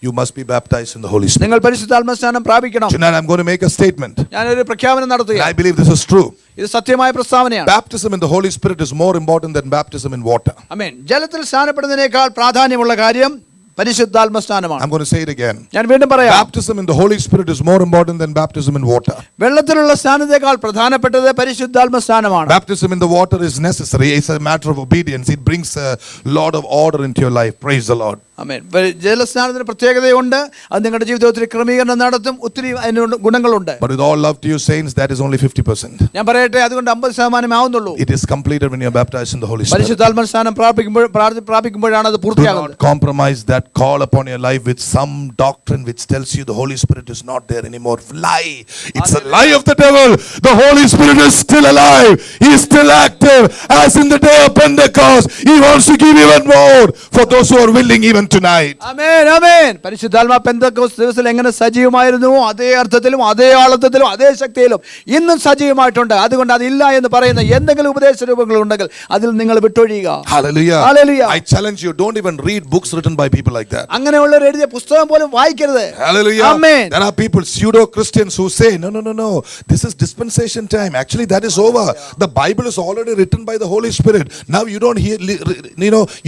You must be baptized in the Holy Spirit. നിങ്ങൾ പരിശുദ്ധാത്മ സ്നാനം പ്രാപിക്കണം. Tonight I'm going to make a statement. ഞാനൊരു പ്രഖ്യാപനം And നടത്തുകയാണ്. I believe this is true. ഇത് സത്യമായ പ്രസ്താവനയാണ്. Baptism in the Holy Spirit is more important than baptism in water. ആമേൻ. ജലത്തിൽ സ്നാനപ്പെടുന്നതിനേക്കാൾ പ്രാധാന്യമുള്ള കാര്യം പരിശുദ്ധാത്മ സ്നാനമാണ്. I'm going to say it again. ഞാൻ വീണ്ടും പറയാം. Baptism in the Holy Spirit is more important than baptism in water. വെള്ളത്തിലുള്ള സ്നാനത്തെക്കാൾ പ്രധാനപ്പെട്ടത് പരിശുദ്ധാത്മ സ്നാനമാണ്. Baptism in the water is necessary. It's a matter of obedience. It brings a lot of order into your life. Praise the Lord. ആമേൻ. ജലസ്നാനത്തിന് പ്രത്യേകതയുണ്ട്. അത് നിങ്ങളുടെ ജീവിതത്തിൽ ക്രമീകരണം നടത്തും. ഒത്തിരി അതിന് ഗുണങ്ങളുണ്ട്. But with all love to you saints, that is only 50%. ഞാൻ പറയട്ടെ, അതുകൊണ്ട് 50% ആവുന്നുള്ളൂ. It is completed when you are baptized in the Holy Spirit. പരിശുദ്ധാത്മ സ്നാനം പ്രാപിക്കുമ്പോഴാണ് അത് Do പൂർത്തിയാകുന്നത്. not compromise that call upon your life with some doctrine which tells you the Holy Spirit is not there anymore. Lie. It's a lie of the devil. The Holy Spirit is still alive. He is still active as in the day of Pentecost. He wants to give even more for those who are willing even tonight. ആമേൻ, ആമേൻ. പരിശുദ്ധാത്മ പെന്തക്കോസ്ത് ദിവസത്തിൽ എങ്ങനെ സജീവമായിരുന്നു, അതേ അർത്ഥത്തിലും അതേ ആളത്തിലും അതേ ശക്തിയിലും ഇന്നും സജീവമായിട്ടുണ്ട്. അതുകൊണ്ട് അതില്ല എന്ന് പറയുന്ന എന്തെങ്കിലും ഉപദേശ രൂപങ്ങൾ ഉണ്ടെങ്കിൽ അതിൽ നിങ്ങൾ വിട്ടൊഴിയുക. Hallelujah. Hallelujah. I challenge you, don't even read books written by people like that. അങ്ങനെയുള്ളവർ എഴുതിയ പുസ്തകം പോലും വായിക്കരുത്. Hallelujah. Amen. There are people, pseudo Christians, who say, no, this is dispensation time. Actually, that is over. The Bible is already written by the Holy Spirit. Now you don't hear,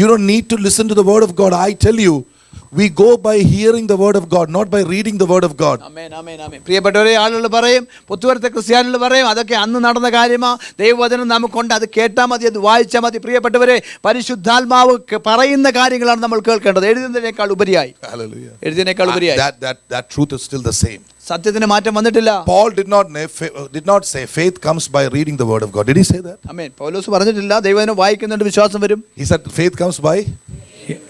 you don't need to listen to the word of God. I tell you, we go by hearing the word of God, not by reading the word of God. ആമേൻ, ആമേൻ, ആമേൻ. പ്രിയപ്പെട്ടവരെ, ആളുകൾ പറയും, പുത്തുവരത്തെ ക്രിസ്ത്യാനികൾ പറയും, അതൊക്കെ അന്ന് നടന്ന കാര്യമാ, ദൈവവചനം നമുക്കുണ്ട്, അത് കേട്ടാൽ മതി, അത് വായിച്ചാൽ മതി. പ്രിയപ്പെട്ടവരെ, പരിശുദ്ധാത്മാവ് പറയുന്ന കാര്യങ്ങളാണ് നമ്മൾ കേൾക്കേണ്ടത്, എഴുതുന്നതിനേക്കാൾ ഉപരിയായി. Hallelujah. എഴുതുന്നതിനേക്കാൾ ഉപരിയായി. That truth is still the same. സത്യത്തിന് മാറ്റം വന്നിട്ടില്ല. Paul did not say faith comes by reading the word of God. Did he say that? ആമേൻ. പൗലോസ് പറഞ്ഞിട്ടില്ല ദൈവവചനം വായിക്കുന്നുണ്ട് വിശ്വാസം വരും. He said faith comes by.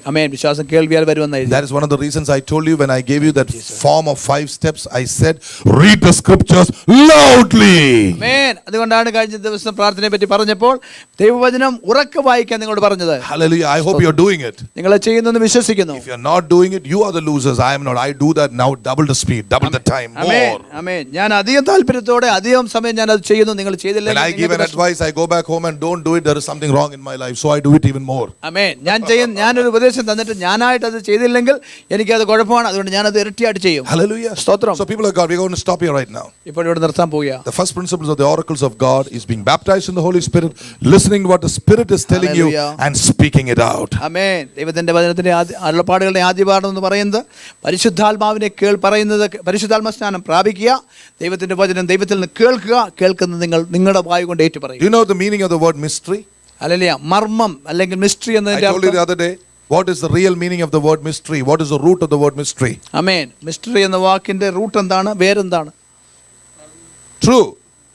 ആമേൻ. വിശ്വാസം കേൾവിയാൽ വരുമെന്ന് എഴുതി. That is one of the reasons I told you when I gave you that form of 5 steps. I said, read the scriptures loudly. ആമേൻ. അതുകൊണ്ടാണ് കഴിഞ്ഞ ദിവസം പ്രാർത്ഥനയെ പറ്റി പറഞ്ഞപ്പോൾ ദൈവവചനം ഉറക്കെ വായിക്കാൻ നിങ്ങളോട് പറഞ്ഞത്. Hallelujah. I hope you are doing it. നിങ്ങൾ ചെയ്യുന്നെന്ന് വിശ്വസിക്കുന്നു. If you are not doing it, you are the losers. I am not. I do that now, double the speed, double the time, more. ആമേൻ. ഞാൻ അധികം താല്പര്യത്തോടെ അധികം സമയം ഞാൻ അത് ചെയ്യുന്നു. നിങ്ങൾ ചെയ്തില്ല. When I give an advice, I go back home and don't do it. There is something wrong in my life, so I do it even more. ആമേൻ. ഞാനൊരു നിങ്ങളൊരു ഉപദേശം തന്നിട്ട് ഞാനായിട്ട് അത് ചെയ്തില്ലെങ്കിൽ എനിക്കത് കുഴപ്പമാണ്, അതുകൊണ്ട് ഞാനത് ഇരട്ടിയായിട്ട് ചെയ്യും. Hallelujah. സ്തോത്രം. So people of God, we're going to stop here right now. ഇപ്പോൾ ഇവിടെ നിർത്താൻ പോവുക. The first principles of the oracles of God is being baptized in the Holy Spirit, listening to what the Spirit is telling you Hallelujah. and speaking it out. ആമേൻ. ദൈവത്തിന്റെ വചനത്തിന്റെ അരുളപ്പാടുകളുടെ ആദ്യ പാഠം എന്ന് പറയുന്നത് പരിശുദ്ധാത്മാവിനെ പറയുന്നത് പരിശുദ്ധാത്മ സ്നാനം പ്രാപിക്കുക, ദൈവത്തിന്റെ വചനം ദൈവത്തിൽ നിന്ന് കേൾക്കുക, കേൾക്കുന്നത് നിങ്ങളുടെ വായു കൊണ്ട് ഏറ്റു പറയും. Do you know the meaning of the word mystery? Hallelujah. മർമ്മം അല്ലെങ്കിൽ മിസ്റ്ററി I എന്നതിന്റെ told you the other day, what is the real meaning of the word mystery? What is the root of the word mystery? Amen. Mystery എന്ന വാക്കിന്റെ root എന്താണ്, വേരെന്താണ്? True,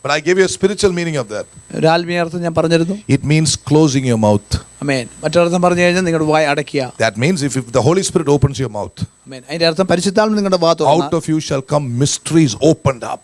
but I gave you a spiritual meaning of that. ഒരു ആത്മീയ അർത്ഥം ഞാൻ പറഞ്ഞിരുന്നു. It means closing your mouth. ആമേൻ. മറ്റൊരർത്ഥം പറഞ്ഞു കഴിഞ്ഞാൽ നിങ്ങളുടെ വായ അടയ്ക്കുക. That means if the Holy Spirit opens your mouth, ആമേൻ. അതിന്റെ അർത്ഥം പരിശുദ്ധാത്മ നിങ്ങളുടെ വാ out തുറന്നാൽ of you shall come mysteries opened up.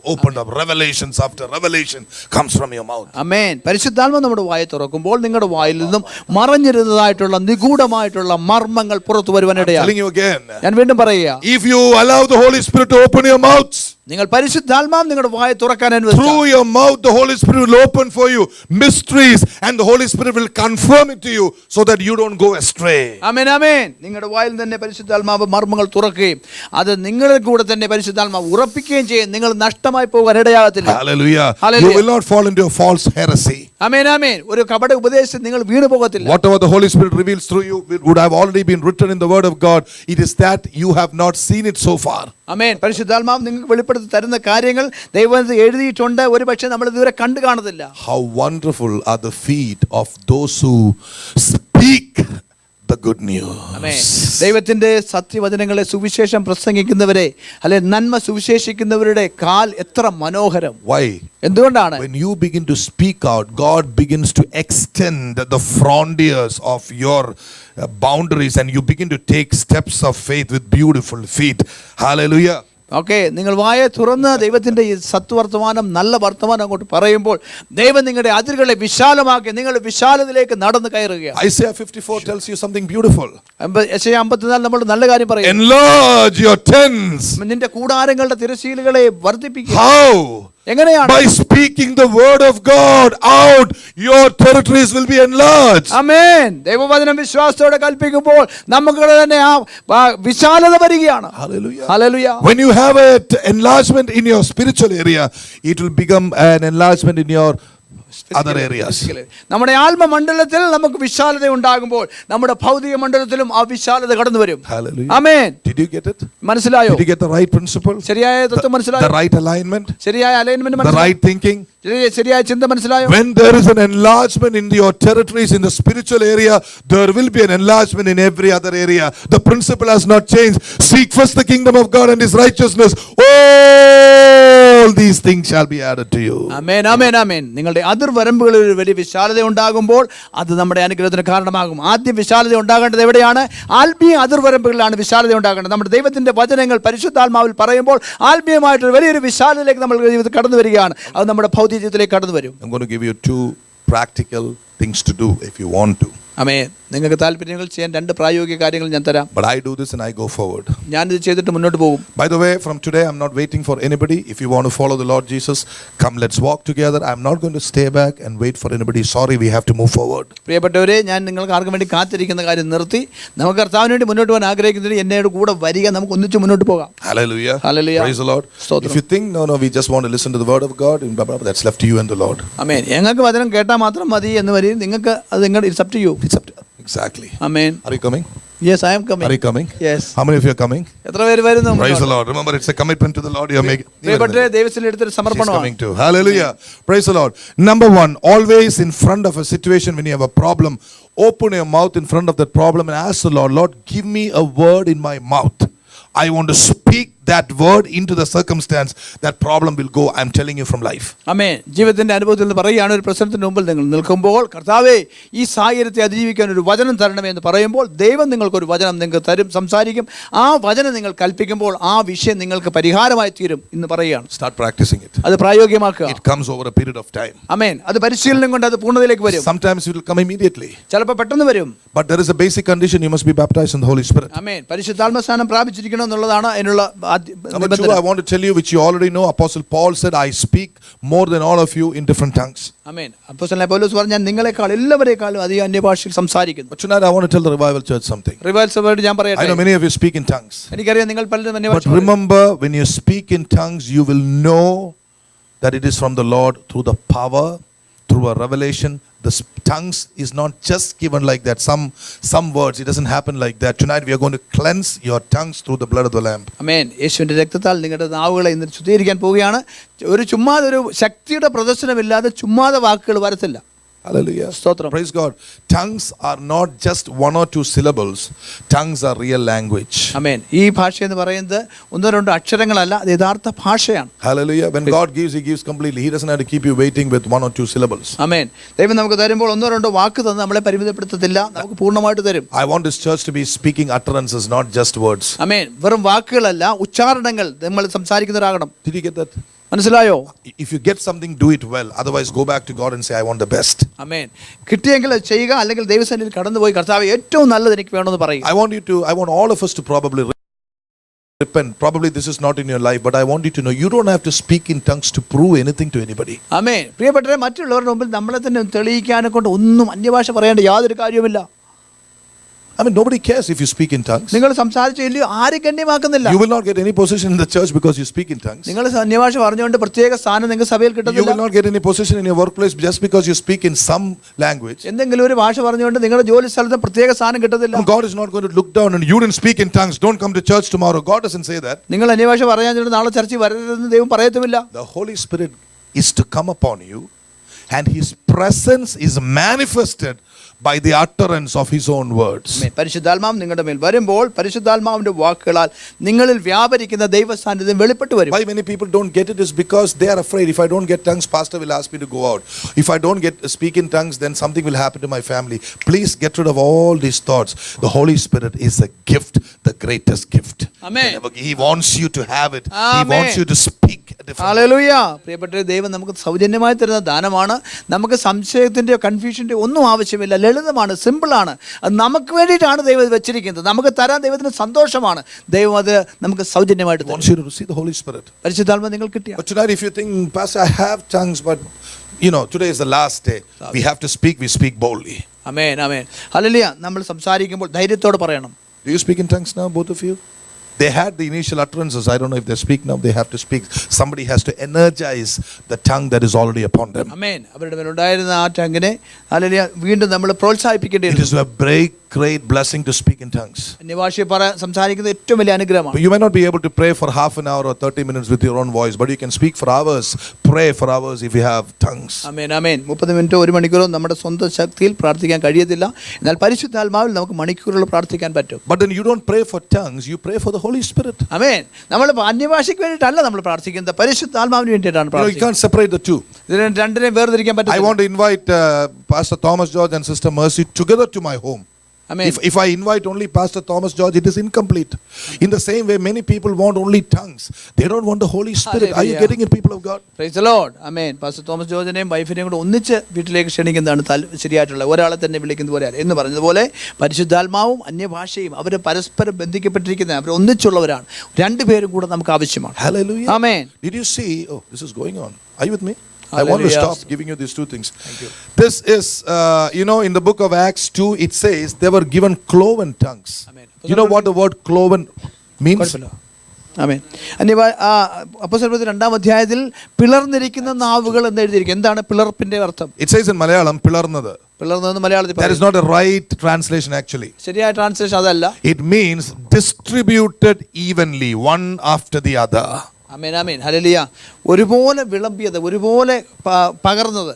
Revelations after revelation comes from your mouth. ആമേൻ. പരിശുദ്ധാത്മ നമ്മുടെ വായ തുറക്കുമ്പോൾ നിങ്ങളുടെ വായിൽ നിന്നും മറഞ്ഞിരുന്നതായിട്ടുള്ള നിഗൂഢമായിട്ടുള്ള മർമ്മങ്ങൾ പുറത്തു I'm വരുവാനിടയാണ്. telling you again, ഞാൻ വീണ്ടും പറയുക, if you allow the Holy Spirit to open your mouths, നിങ്ങൾ പരിശുദ്ധാത്മാവ് നിങ്ങളുടെ വായ തുറക്കാൻ അനുവദിച്ചാൽ through your mouth the Holy Spirit will open for you mysteries, and the Holy Spirit will confirm it to you so that you don't go astray. ആമേൻ ആമേൻ. നിങ്ങളുടെ വായിൽ തന്നെ പരിശുദ്ധാത്മാവ് മർമ്മങ്ങൾ തുറക്കുകയും അത് നിങ്ങളുടെ കൂടെ തന്നെ പരിശുദ്ധാത്മാവ് ഉറപ്പിക്കുകയും ചെയ്യും. നിങ്ങൾ നഷ്ടമായി പോകാൻ ഇടയാകത്തില്ല. Hallelujah. Hallelujah. You will not fall into a false heresy. ആമേൻ ആമേൻ. ഒരു കപട ഉപദേശത്തിൽ നിങ്ങൾ വീണു പോകത്തില്ല. Whatever the Holy Spirit reveals through you would have already been written in the Word of God. It is that you have not seen it so far. ആമേൻ. പരിശുദ്ധാത്മാവ് നിങ്ങൾക്ക് വെളിപ്പെടുത്തി തരുന്ന കാര്യങ്ങൾ ദൈവം എഴുതിയിട്ടുണ്ട്, ഒരു പക്ഷേ നമ്മൾ ഇതുവരെ കണ്ടു കാണത്തില്ല. How wonderful are the feet of those who speak the good amen. news. ദൈവത്തിന്റെ സത്യവചനങ്ങളെ സുവിശേഷം പ്രസംഗിക്കുന്നവരെ അല്ലെ നന്മ സുവിശേഷിക്കുന്നവരുടെ കാൽ എത്ര മനോഹരം. Why? എന്തുകൊണ്ടാണ്? When you begin to speak out, God begins to extend the frontiers of your boundaries, and you begin to take steps of faith with beautiful feet. Hallelujah. Okay, നിങ്ങൾ വായ തുറന്ന് ദൈവത്തിന്റെ ഈ സത്വർത്തമാനം നല്ല വർത്തമാനം അങ്ങോട്ട് പറയുമ്പോൾ ദൈവം നിങ്ങളുടെ അതിരുകളെ വിശാലമാക്കി നിങ്ങൾ വിശാലതയിലേക്ക് നടന്നു കയറുകയാണ്. Isaiah 54 tells you something beautiful. യെശയ്യാ 54 നമ്മൾ നല്ല കാര്യം പറയും. Enlarge your tents. നിന്റെ കൂടാരങ്ങളുടെ തിരശ്ശീലുകളെ വർദ്ധിപ്പിക്കുക. How? എങ്ങനെയാണ്? By speaking the word of God out, your territories will be enlarged. ആമേൻ. ദൈവവചനം വിശ്വാസത്തോടെ കൽപ്പിക്കുമ്പോൾ നമുക്ക് തന്നെ ആ വിശാലത വരികയാണ്. Hallelujah. Hallelujah. When you have an enlargement in your spiritual area, it will become an enlargement in your other areas. നമ്മുടെ ആത്മമണ്ഡലത്തിൽ നമുക്ക് വിശാലത ഉണ്ടാകുമ്പോൾ നമ്മുടെ ഭൗതിക മണ്ഡലത്തിലും ആ വിശാലത കടന്നു വരും. Hallelujah. Amen. Did you get it? മനസ്സിലായോ? Did you get the right principle? ശരിയായ തത്വം The മനസ്സിലായോ? right alignment? ശരിയായ അലൈൻമെന്റ് The മനസ്സിലായോ? right thinking? ശരിയായ ചിന്ത മനസ്സിലായോ? When there is an enlargement in your territories in the spiritual area, there will be an enlargement in every other area. The principle has not changed. Seek first the kingdom of God and his righteousness. All these things shall be added to you. ആമേൻ ആമേൻ ആമേൻ. നിങ്ങളുടെ അതിർവരമ്പുകളിൽ ഒരു വലിയ വിശാലത ഉണ്ടാകുമ്പോൾ അത് നമ്മുടെ അനുഗ്രഹത്തിന് കാരണമാകും. ആദ്യം വിശാലത ഉണ്ടാകേണ്ടത് എവിടെയാണ്? ആത്മീയ അതിർവരമ്പുകളിലാണ് വിശാലത ഉണ്ടാകേണ്ടത്. നമ്മുടെ ദൈവത്തിന്റെ വചനങ്ങൾ പരിശുദ്ധാത്മാവിൽ പറയുമ്പോൾ ആത്മീയമായിട്ടൊരു വലിയൊരു വിശാലതയിലേക്ക് നമ്മൾ ജീവിതത്തിൽ കടന്നു വരികയാണ്. അത് നമ്മുടെ ഭൗതിക ജീവിതത്തിലേക്ക് കടന്നു വരും. I'm going to give you two practical things to do if you want to. ആമേൻ. നിങ്ങൾക്ക് താല്പര്യങ്ങൾ ചെയ്യാൻ രണ്ട് പ്രായോഗിക കാര്യങ്ങൾ ഞാൻ തരാം. But I do this and I go forward. ഞാനിത് ചെയ്തിട്ട് മുന്നോട്ട് പോകും. By the way, from today I'm not waiting for anybody. If you want to follow the Lord Jesus, come, let's walk together. I'm not going to stay back and wait for anybody. Sorry, we have to move forward. പ്രിയപ്പെട്ടവരെ, ഞാൻ നിങ്ങൾക്ക് ആർക്കും വേണ്ടി കാത്തിരിക്കുന്ന കാര്യം നിർത്തി നമുക്ക് കർത്താവിന് വേണ്ടി മുന്നോട്ട് പോകാൻ ആഗ്രഹിക്കുന്നതിന് എന്നോട് കൂടെ വരിക, നമുക്ക് ഒന്നിച്ച് മുന്നോട്ട് പോകാം. Hallelujah. Hallelujah. Praise the Lord. സ്തോത്രം. If you think no, we just want to listen to the word of God, that's left to you and the Lord. ആമേൻ. ഞങ്ങൾക്ക് വചനം കേട്ടാൽ മാത്രം മതി എന്ന് വരും, നിങ്ങൾക്ക് അത് നിങ്ങളുടെ it's up to you. It's up to exactly. ആമേൻ. Are you coming? Yes, I am coming. Are you coming? Yes. How many of you are coming? എത്ര പേര് വരുന്നു? Praise the Lord. Remember, it's a commitment to the Lord you are making. പ്രിയപ്പെട്ടവരെ, ദൈവത്തിൽ എടുത്തൊരു She's സമർപ്പണമാണ്. coming too. Hallelujah. Praise the Lord. Number one, always in front of a situation when you have a problem, open your mouth in front of that problem and ask the Lord, Lord, give me a word in my mouth. I want to speak that word into the circumstance. That problem will go. I'm telling you from life. ആമേൻ. ജീവിതത്തിന്റെ അനുഭവത്തിൽ നിന്ന് പറയുകയാണ്, ഒരു പ്രശ്നത്തിന് മുമ്പിൽ നിങ്ങൾ നിൽക്കുമ്പോൾ കർത്താവേ ഈ സാഹചര്യത്തെ അതിജീവിക്കാൻ ഒരു വചനം തരണമേ എന്ന് പറയുമ്പോൾ ദൈവം നിങ്ങൾക്കൊരു വചനം നിങ്ങൾക്ക് തരും, സംസാരിക്കും. ആ വചനം നിങ്ങൾ കൽപ്പിക്കുമ്പോൾ ആ വിഷയം നിങ്ങൾക്ക് പരിഹാരമായി തീരും എന്ന് പറയുകയാണ്. Start practicing it. അത് പ്രായോഗികമാക്കുക. It comes over a period of time. ആമേൻ. അത് പരിശീലനം കൊണ്ട് അത് പൂർണ്ണതയിലേക്ക് വരും. Sometimes it will come immediately. ചിലപ്പോൾ പെട്ടെന്ന് വരും. But there is a basic condition. You must be baptized in the Holy Spirit. ആമേൻ. പരിശുദ്ധാത്മ സ്നാനം പ്രാപിച്ചിരിക്കണം എന്നുള്ളതാണ് അതിനുള്ള Number two, I want to tell you, which you already know, Apostle Paul said, I speak more than all of you in different tongues. ആമേൻ. അപ്പോസ്തലനായ പൗലോസ് പറഞ്ഞു, ഞാൻ നിങ്ങളെക്കാൾ എല്ലാവരെക്കാളും അധികം അന്യഭാഷയിൽ സംസാരിക്കുന്നു. But tonight I want to tell the Revival Church something. Revival സഭയോട് ഞാൻ പറയട്ടെ, I know many of you speak in tongues. എനിക്കറിയാം നിങ്ങൾ പലരും But അന്യഭാഷ remember, when you speak in tongues, you will know that it is from the Lord through the power, through a revelation. The tongues is not just given like that. Some words, it doesn't happen like that. Tonight we are going to cleanse your tongues through the blood of the Lamb. ആമേൻ. യേശുവിന്റെ രക്തത്താൽ നിങ്ങളുടെ നാവുകളെ ഇന്ന് ശുദ്ധീകരിക്കാൻ പോവുകയാണ്. ഒരു ചുമ്മാതെ ഒരു ശക്തിയുടെ പ്രദർശനമില്ലാതെ ചുമ്മാതെ വാക്കുകൾ വരത്തില്ല. Hallelujah. സ്തോത്രം. Praise God. Tongues are not just one or two syllables. Tongues are real language. ആമേൻ. ഈ ഭാഷ എന്ന് പറയുന്നത് ഒന്നോ രണ്ടോ അക്ഷരങ്ങളല്ല, അത് യഥാർത്ഥ ഭാഷയാണ്. Hallelujah. When God gives, He gives completely. He doesn't have to keep you waiting with one or two syllables. ആമേൻ. ദൈവം നമുക്ക് തരുമ്പോൾ ഒന്നോ രണ്ടോ വാക്ക് തന്ന് നമ്മളെ പരിമിതപ്പെടുത്തത്തില്ല, നമുക്ക് പൂർണ്ണമായിട്ട് തരും. I want this church to be speaking utterances, not just words. ആമേൻ. വെറും വാക്കുകളല്ല, ഉച്ചാരണങ്ങൾ നമ്മൾ സംസാരിക്കുന്നവരാകണം. Did you get that? മനസ്സിലായോ? If you get something, do it well. Otherwise, go back to God and say, I want the best. ആമേൻ. കിട്ടിയെങ്കിൽ അത് ചെയ്യുക, അല്ലെങ്കിൽ ദൈവസന്നിധിയിൽ കടന്നുപോയി കർത്താവേ ഏറ്റവും നല്ലത് എനിക്ക് വേണമെന്ന് പറയുക. I want all of us to probably repent. Probably this is not in your life, but I want you to know you don't have to speak in tongues to prove anything to anybody. ആമേൻ. പ്രിയപ്പെട്ടവരെ, മറ്റുള്ളവരുടെ മുമ്പിൽ നമ്മളെ തന്നെ തെളിയിക്കാനെ കൊണ്ട് ഒന്നും അന്യഭാഷ പറയേണ്ട യാതൊരു കാര്യവുമില്ല. I mean, nobody cares if you speak in tongues. നിങ്ങൾ സംസാരിച്ചില്ലയോ ആരും ഗണ്യമാക്കുന്നില്ല. You will not get any position in the church because you speak in tongues. നിങ്ങൾ അന്യഭാഷ പറഞ്ഞുകൊണ്ട് പ്രത്യേക സ്ഥാനം നിങ്ങൾക്ക് സഭയിൽ You കിട്ടുന്നില്ല. will not get any position in your workplace just because you speak in some language. എന്തെങ്കിലും ഒരു ഭാഷ പറഞ്ഞുകൊണ്ട് നിങ്ങളുടെ ജോലി സ്ഥലത്ത് പ്രത്യേക സ്ഥാനം കിട്ടത്തില്ല. God is not going to look down and you didn't speak in tongues, don't come to church tomorrow. God doesn't say that. നിങ്ങൾ അന്യഭാഷ പറയാൻ നാളെ ചർച്ചയിൽ വരരുതെന്ന് ദൈവം പറയത്തുമില്ല. The Holy Spirit is to come upon you and His presence is manifested by the utterance of His own words. പരിശുദ്ധാത്മാവ് നിങ്ങളുടെ മേൽ വരുമ്പോൾ പരിശുദ്ധാത്മാവിന്റെ വാക്കുകളാൽ നിങ്ങളിൽ വ്യാപരിക്കുന്ന ദൈവസാന്നിധ്യം വെളിപ്പെട്ടു വരും. Why many people don't get it is because they are afraid. If I don't get tongues, pastor will ask me to go out. If I don't speak in tongues, then something will happen to my family. Please get rid of all these thoughts. The Holy Spirit is a gift, the greatest gift. Amen. He wants you to have it. Amen. He wants you to speak a different. Hallelujah. പ്രിയപ്പെട്ട ദൈവം നമുക്ക് സൗജന്യമായി തരുന്ന ദാനമാണ്. നമുക്ക് സംശയത്തിന്റെയോ കൺഫ്യൂഷന്റെയോ ഒന്നും ആവശ്യമില്ല. ലളിതമാണ്, സിമ്പിളാണ്. അത് നമുക്ക് വേണ്ടിയിട്ടാണ് ദൈവം ഇത് വെച്ചിരിക്കുന്നത്. നമുക്ക് തരാൻ ദൈവത്തിന് സന്തോഷമാണ്. ദൈവം അത് നമുക്ക് സൗജന്യമായിട്ട് തരും. Wants you to receive the Holy Spirit. പരിശുദ്ധാത്മാവ് നിങ്ങൾ കിട്ടിയ. But tonight, if you think, Pastor, I have tongues, but you know, today is the last day. We have to speak. We speak boldly. Amen, amen. Hallelujah. നമ്മൾ സംസാരിക്കുമ്പോൾ ധൈര്യത്തോടെ പറയണം. Do you speak in tongues now, both of you? They had the initial utterances. I don't know if they speak now. They have to speak. Somebody has to energize the tongue that is already upon them. ആമേൻ. അവരുടെ മേൽ ഉണ്ടായിരുന്ന ആ ടങ്ങിനെ hallelujah വീണ്ടും നമ്മൾ പ്രോത്സാഹിപ്പിക്കേണ്ടിയിരിക്കുന്നു. It is a great blessing to speak in tongues. അന്യഭാഷയിൽ സംസാരിക്കുന്നത് ഏറ്റവും വലിയ അനുഗ്രഹമാണ്. But you may not be able to pray for half an hour or 30 minutes with your own voice, but you can speak for hours, pray for hours if you have tongues. ആമേൻ, ആമേൻ. 30 മിനിറ്റോ 1 മണിക്കൂറോ നമ്മുടെ സ്വന്തം ശക്തിയിൽ പ്രാർത്ഥിക്കാൻ കഴിയത്തില്ല. എന്നാൽ പരിശുദ്ധാത്മാവിൽ നമുക്ക് മണിക്കൂറുകൾ പ്രാർത്ഥിക്കാൻ പറ്റും. But then you don't pray for tongues, you pray for the Holy Spirit. ആമേൻ. നമ്മൾ അന്യഭാഷയ്ക്ക് വേണ്ടിയിട്ടല്ല നമ്മൾ പ്രാർത്ഥിക്കുന്നത്, പരിശുദ്ധാത്മാവിന് വേണ്ടിയിട്ടാണ് You പ്രാർത്ഥിക്കുന്നത്. can't separate the two. ഇതിനെ രണ്ടിനെയും വേർതിരിക്കാൻ I പറ്റില്ല. want to invite Pastor Thomas George and Sister Mercy together to my home. Amen. If I invite only Pastor Thomas George, it is incomplete. In the same way, many people want only tongues. They don't want the Holy Spirit. Are you Hallelujah. getting it, people of God? Praise the Lord. Amen. Pastor Thomas ജോർജിനെയും വൈഫിനെയും കൂടെ ഒന്നിച്ച് വീട്ടിലേക്ക് ക്ഷണിക്കുന്നതാണ് ശരിയായിട്ടുള്ളത്. ഒരാളെ തന്നെ വിളിക്കുന്നത് പോലെ എന്ന് പറഞ്ഞതുപോലെ പരിശുദ്ധാത്മാവും അന്യഭാഷയും അവർ പരസ്പരം ബന്ധിക്കപ്പെട്ടിരിക്കുന്ന അവർ ഒന്നിച്ചുള്ളവരാണ്. രണ്ടുപേരും കൂടെ നമുക്ക് ആവശ്യമാണ്. Hallelujah. Amen. Did you see? Oh, this is going on. Are you with me? Hallelujah. I want to stop giving you these two things. Thank you. This is, in the book of Acts 2, it says they were given cloven tongues. Amen. You know what the word cloven means? ആമേൻ. അപ്പോസ്തലപ്രവൃത്തി 2-ാം അധ്യായത്തിൽ പിളർന്നിരിക്കുന്ന നാവുകൾ എന്ന് എഴുതിയിരിക്കും. എന്താണ് പിളർപ്പിന്റെ അർത്ഥം? It says in Malayalam, pilarnathu. പിളർന്നതെന്ന് മലയാളത്തിൽ That is not a right translation actually. ശരിയായ translation അതല്ല. It means distributed evenly, one after the other. Amen, amen. Hallelujah. ഒരുപോലെ വിളമ്പിയത്, ഒരുപോലെ പകർന്നത്,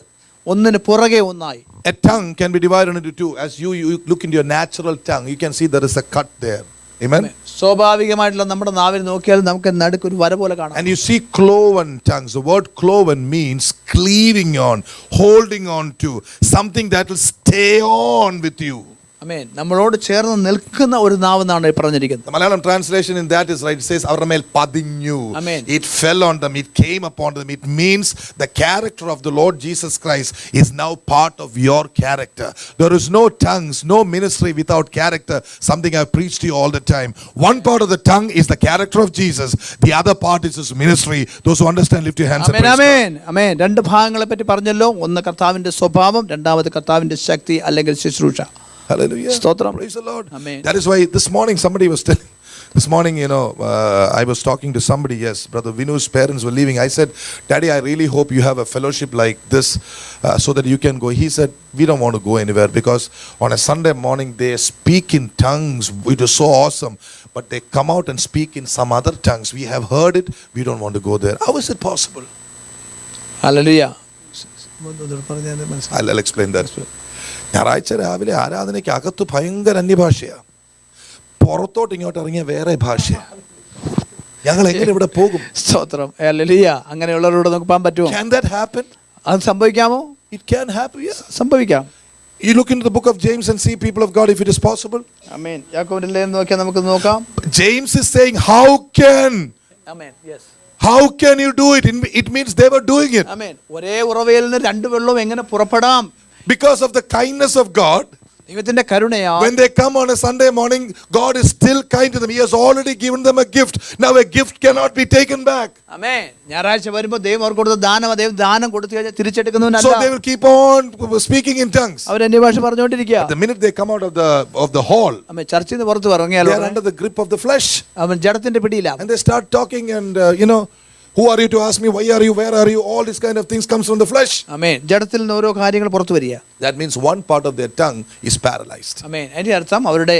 ഒന്നിന് പുറകെ ഒന്നായി. A tongue can be divided into two. As you look into your natural tongue, you can see there is a cut there. Amen. സ്വാഭാവികമായിട്ടുള്ള നമ്മുടെ നാവിൽ നോക്കിയാൽ നമുക്ക് നടുക്ക് ഒരു വര പോലെ കാണാം. And you see cloven tongues. The word cloven means cleaving on, holding on to, something that will stay on with you. ആമേൻ. നമ്മളോട് ചേർന്ന് നിൽക്കുന്ന ഒരു നാവെന്നാണ് പറഞ്ഞിരിക്കുന്നത്. The Malayalam translation in that is right. It says Avramel padinyu. Amen. It fell on them. It came upon them. It means the character of the Lord Jesus Christ is now part of your character. There is no tongues, no ministry without character. Something I've preached to you all the time. One part of the tongue is the character of Jesus. The other part is his ministry. Those who understand, lift your hands and amen, praise God. ആമേൻ, ആമേൻ. രണ്ട് ഭാഗങ്ങളെ പറ്റി പറഞ്ഞല്ലോ. ഒന്ന് കർത്താവിന്റെ സ്വഭാവം, രണ്ടാമത് കർത്താവിന്റെ ശക്തി അല്ലെങ്കിൽ ശുശ്രൂഷ. Hallelujah. സ്തോത്രം. Praise the Lord. Amen. That is why this morning somebody was telling. This morning, I was talking to somebody. Yes, Brother Vinu's parents were leaving. I said, Daddy, I really hope you have a fellowship like this so that you can go. He said, we don't want to go anywhere because on a Sunday morning they speak in tongues. It is so awesome. But they come out and speak in some other tongues. We have heard it. We don't want to go there. How is it possible? Hallelujah. I'll explain that. ഞായറാഴ്ച രാവിലെ ആരാധനയ്ക്ക് അകത്ത് ഭയങ്കര അന്യഭാഷയാണ്, പുറത്തോട്ട് ഇങ്ങോട്ട് ഇറങ്ങിയ വേറെ ഭാഷയാണ്. ഞങ്ങൾ എങ്ങനെ ഇവിടെ പോകും? സ്തോത്രം. ഹല്ലേലൂയ. അങ്ങനെയുള്ളവരോട് നമുക്ക് പോകാൻ പറ്റുമോ? Can that happen? അത് സംഭവിക്കാമോ? It can happen. Yeah. സംഭവിക്കാം. You look into the book of James and see, people of God, if it is possible. ആമേൻ. യാക്കോബിന്റെ ലേഖനം നോക്കിയാൽ നമുക്ക് നോക്കാം. James is saying, how can? Amen. Yes. How can you do it? It means they were doing it. ആമേൻ. ഒരേ ഉറവയിൽ നിന്ന് രണ്ട് വെള്ളവും എങ്ങനെ പുറപ്പെടാം? Because of the kindness of God. ദൈവത്തിന്റെ കരുണയാ. When they come on a Sunday morning, God is still kind to them. He has already given them a gift. Now a gift cannot be taken back. ആമേൻ. ഞായറാഴ്ച വരുമ്പോൾ ദൈവം അവർക്ക് കൊടുത്ത ദാനം, ദൈവം ദാനം കൊടുത്തു കഴിഞ്ഞാൽ തിരിച്ചെടുക്കുന്നവനല്ല. So they will keep on speaking in tongues. അവർ അന്യഭാഷ പറഞ്ഞുകൊണ്ടിരിക്കുക. The minute they come out of the hall, ആമേൻ. ചർച്ചിൽ നിന്ന് പുറത്ത് they ഇറങ്ങിയാലോ are under the grip of the flesh. അവൻ ജഡത്തിന്റെ പിടിയിലാണ്. And they start talking and who are you to ask me? Why are you? Where are you? All these kind of things comes from the flesh. ആമേൻ. ജഡത്തിൽ നിന്ന് ഓരോ കാര്യങ്ങൾ പുറത്തു വരിക. That means one part of their tongue is paralyzed. ആമേൻ. അതിന്റെ അർത്ഥം അവരുടെ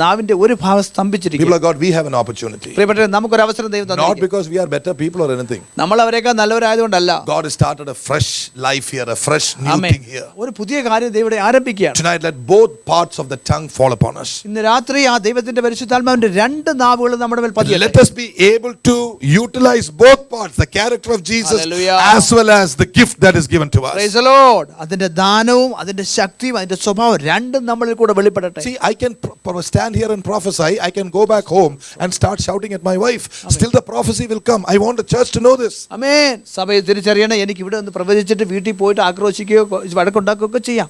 നാവിന്റെ ഒരു ഭാഗം സ്തംഭിച്ചിരിക്കുന്നു. People of God, we have an opportunity. പ്രിയപ്പെട്ടവരെ, നമുക്കൊരു അവസരം ദൈവം Not തന്നിരിക്കുന്നു. because we are better people or anything. നമ്മൾ അവരെക്കാൾ നല്ലവരായതുകൊണ്ടല്ല. God has started a fresh life here, a fresh new amen. thing here. ഒരു പുതിയ കാര്യം ദൈവം ഇവിടെ ആരംഭിക്കുകയാണ്. Tonight, let both parts of the tongue fall upon us. ഇന്ന് രാത്രി ആ ദൈവത്തിന്റെ പരിശുദ്ധാത്മാവിന്റെ രണ്ട് നാവുകളും നമ്മുടെ മേൽ പതിയട്ടെ. Let us be able to utilize both parts, the character of Jesus Hallelujah. as well as the gift that is given to us. Praise the Lord. അതിന്റെ ദാനവും അതിന്റെ ശക്തിയും അതിന്റെ സ്വഭാവം രണ്ടും നമ്മളിൽ കൂടെ വെളിപ്പെടട്ടെ. See, I can stand here and prophesy. I can go back home and start shouting at my wife. Still the prophecy will come. I want the church to know this. ആമേൻ. സഭയെ തിരിച്ചറിയണം. എനിക്ക് ഇവിടെ നിന്ന് പ്രവചിച്ചിട്ട് വീട്ടിൽ പോയിട്ട് ആക്രോശിക്കുകയോ വഴക്കുണ്ടാക്കുകയോ ചെയ്യാം.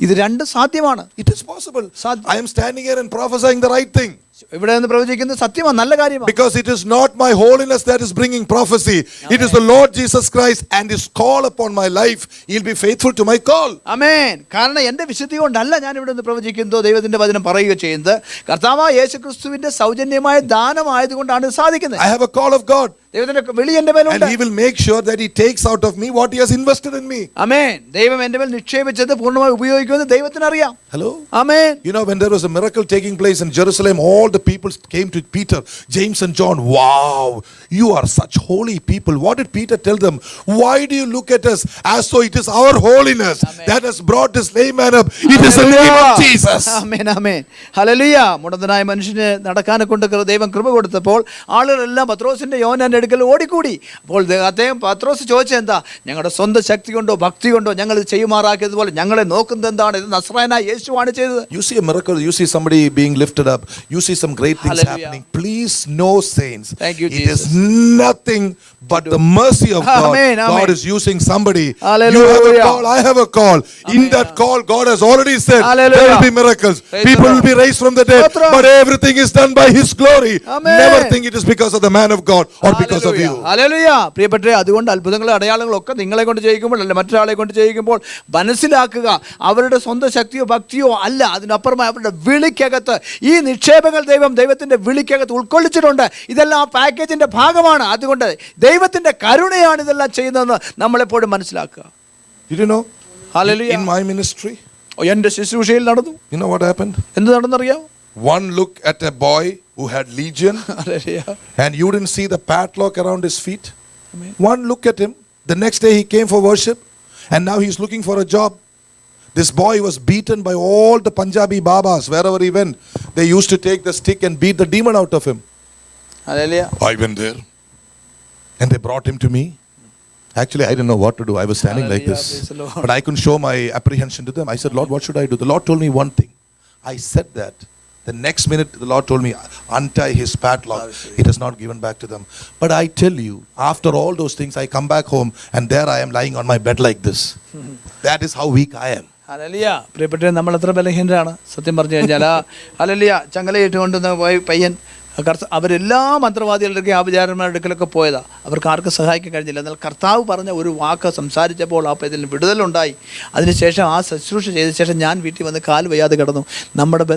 ഇത് രണ്ടും സാധ്യമാണ്. It is possible. I am standing here and prophesying the right thing. ഇവിടെ നിന്ന് പ്രവചിക്കുന്നത് സത്യമാണ്, നല്ല കാര്യമാണ്. Because it is not my holiness that is bringing prophecy. It is the Lord Jesus Christ and his call upon my life. He'll be faithful to my call. ആമേൻ. കാരണം എന്റെ വിശുദ്ധി കൊണ്ടല്ല ഞാൻ ഇവിടെ നിന്ന് പ്രവചിക്കുന്നതോ ദൈവത്തിന്റെ വചനം പറയുകയോ ചെയ്യുന്നത്. കർത്താവായ യേശുക്രിസ്തുവിന്റെ സൗജന്യമായ ദാനമായതുകൊണ്ടാണ് ഇത് സാധിക്കുന്നത്. I have a call of God. ദൈവത്തിന്റെ വിളി എന്റെ മേലുണ്ട്. And he will make sure that he takes out of me what he has invested in me. ആമേൻ. ദൈവം എന്റെ മേൽ നിക്ഷേപിച്ചത് പൂർണ്ണമായി ഉപയോഗിക്കുമെന്ന് ദൈവത്തിന് അറിയാം. Hello? Amen. When there was a miracle taking place in Jerusalem, all the people came to Peter, James and John. Wow, you are such holy people. What did Peter tell them? Why do you look at us as though it is our holiness that has brought this lame man up? It is the name of Jesus. Amen, amen. Hallelujah. മുടന്തനായ മനുഷ്യനെ നടക്കാനെ കൊണ്ട് ദൈവം കൃപ കൊടുത്തപ്പോൾ ആളുകളെല്ലാം പത്രോസിന്റെ യോഹന്നാന്റെ അടുക്കൽ ഓടിക്കൂടി. അപ്പോൾ അദ്ദേഹം പത്രോസ് ചോദിച്ചത് എന്താ? ഞങ്ങളുടെ സ്വന്തം ശക്തി കൊണ്ടോ ഭക്തി കൊണ്ടോ ഞങ്ങൾ ഇത് ചെയ്യുമാറാക്കിയതുപോലെ ഞങ്ങളെ നോക്കുന്നത് എന്താണ്? ഇത് നസ്രായനായ യേശുവാണ് ചെയ്തത്. You see a miracle, you see somebody being lifted up, you see some great things happening. Please know, saints, Thank you, it Jesus. is nothing but the mercy of God. Amen, amen. God is using somebody. Hallelujah. You have a call, I have a call. In that call, God has already said Hallelujah. there will be miracles. Praise People the will be raised from the dead. Stotram. But everything is done by His glory. Amen. Never think it is because of the man of God or because of you. Hallelujah. പ്രിയപ്പെട്ടവരെ, അതുകൊണ്ട് അത്ഭുതങ്ങളും അടയാളങ്ങളും ഒക്കെ നിങ്ങളെ കൊണ്ട് ചെയ്യിക്കുമ്പോൾ അല്ല മറ്റൊരാളെ കൊണ്ട് ചെയ്യിക്കുമ്പോൾ മനസ്സിലാക്കുക, അവരുടെ സ്വന്തം ശക്തിയോ ഭക്തിയോ അല്ല, അതിനപ്പുറമായി അവരുടെ വിളിക്കകത്ത് ഈ നിക്ഷേപങ്ങൾ ദൈവത്തിന്റെ വിളിക്കകത്ത് ഉൾക്കൊള്ളിച്ചിട്ടുണ്ട്. ഇതെല്ലാം ആ പാക്കേജിന്റെ ഭാഗമാണ്. അതുകൊണ്ട് ദൈവത്തിന്റെ കരുണയാണ് ഇതെല്ലാം ചെയ്യുന്നതെന്ന് നമ്മളെപ്പോഴും മനസ്സിലാക്കുക. Did you know? Hallelujah. In my ministry, എൻ്റെ ശുശ്രൂഷയിൽ നടന്നു. you know what happened? എന്ത് നടന്നറിയാമോ? One look at a boy who had legion, and you didn't see the padlock around his feet. Amen. One look at him. The next day he came for worship, and now he's looking for a job. This boy was beaten by all the Punjabi Babas wherever he went. They used to take the stick and beat the demon out of him. Hallelujah. I went there, and they brought him to me. Actually, I didn't know what to do. I was standing like Hallelujah. Praise this, the Lord. but I couldn't show my apprehension to them. I said, Lord, what should I do? The Lord told me one thing. I said that. The next minute, the Lord told me, untie his padlock. It is not given back to them. But I tell you, after all those things, I come back home and there I am lying on my bed like this. That is how weak I am. Hallelujah. പ്രിയപ്പെട്ടവരെ, നമ്മൾ എത്ര ബലഹീനരാണ് സത്യം പറഞ്ഞു കഴിഞ്ഞാൽ. Hallelujah. ചങ്ങലയിട്ട് കൊണ്ടുവന്ന പയ്യൻ അവരെല്ലാ മന്ത്രവാദികളുടെ ആഭിചാരന്മാരുടെ അടുക്കലൊക്കെ പോയതാ. അവർക്ക് ആർക്കും സഹായിക്കാൻ കഴിഞ്ഞില്ല. എന്നാൽ കർത്താവ് പറഞ്ഞ ഒരു വാക്ക് സംസാരിച്ചപ്പോൾ ആ ഇതിൽ വിടുതലുണ്ടായി. അതിനുശേഷം ആ ശുശ്രൂഷ ചെയ്ത ശേഷം ഞാൻ വീട്ടിൽ വന്ന് കാല് വയ്യാതെ കിടന്നു.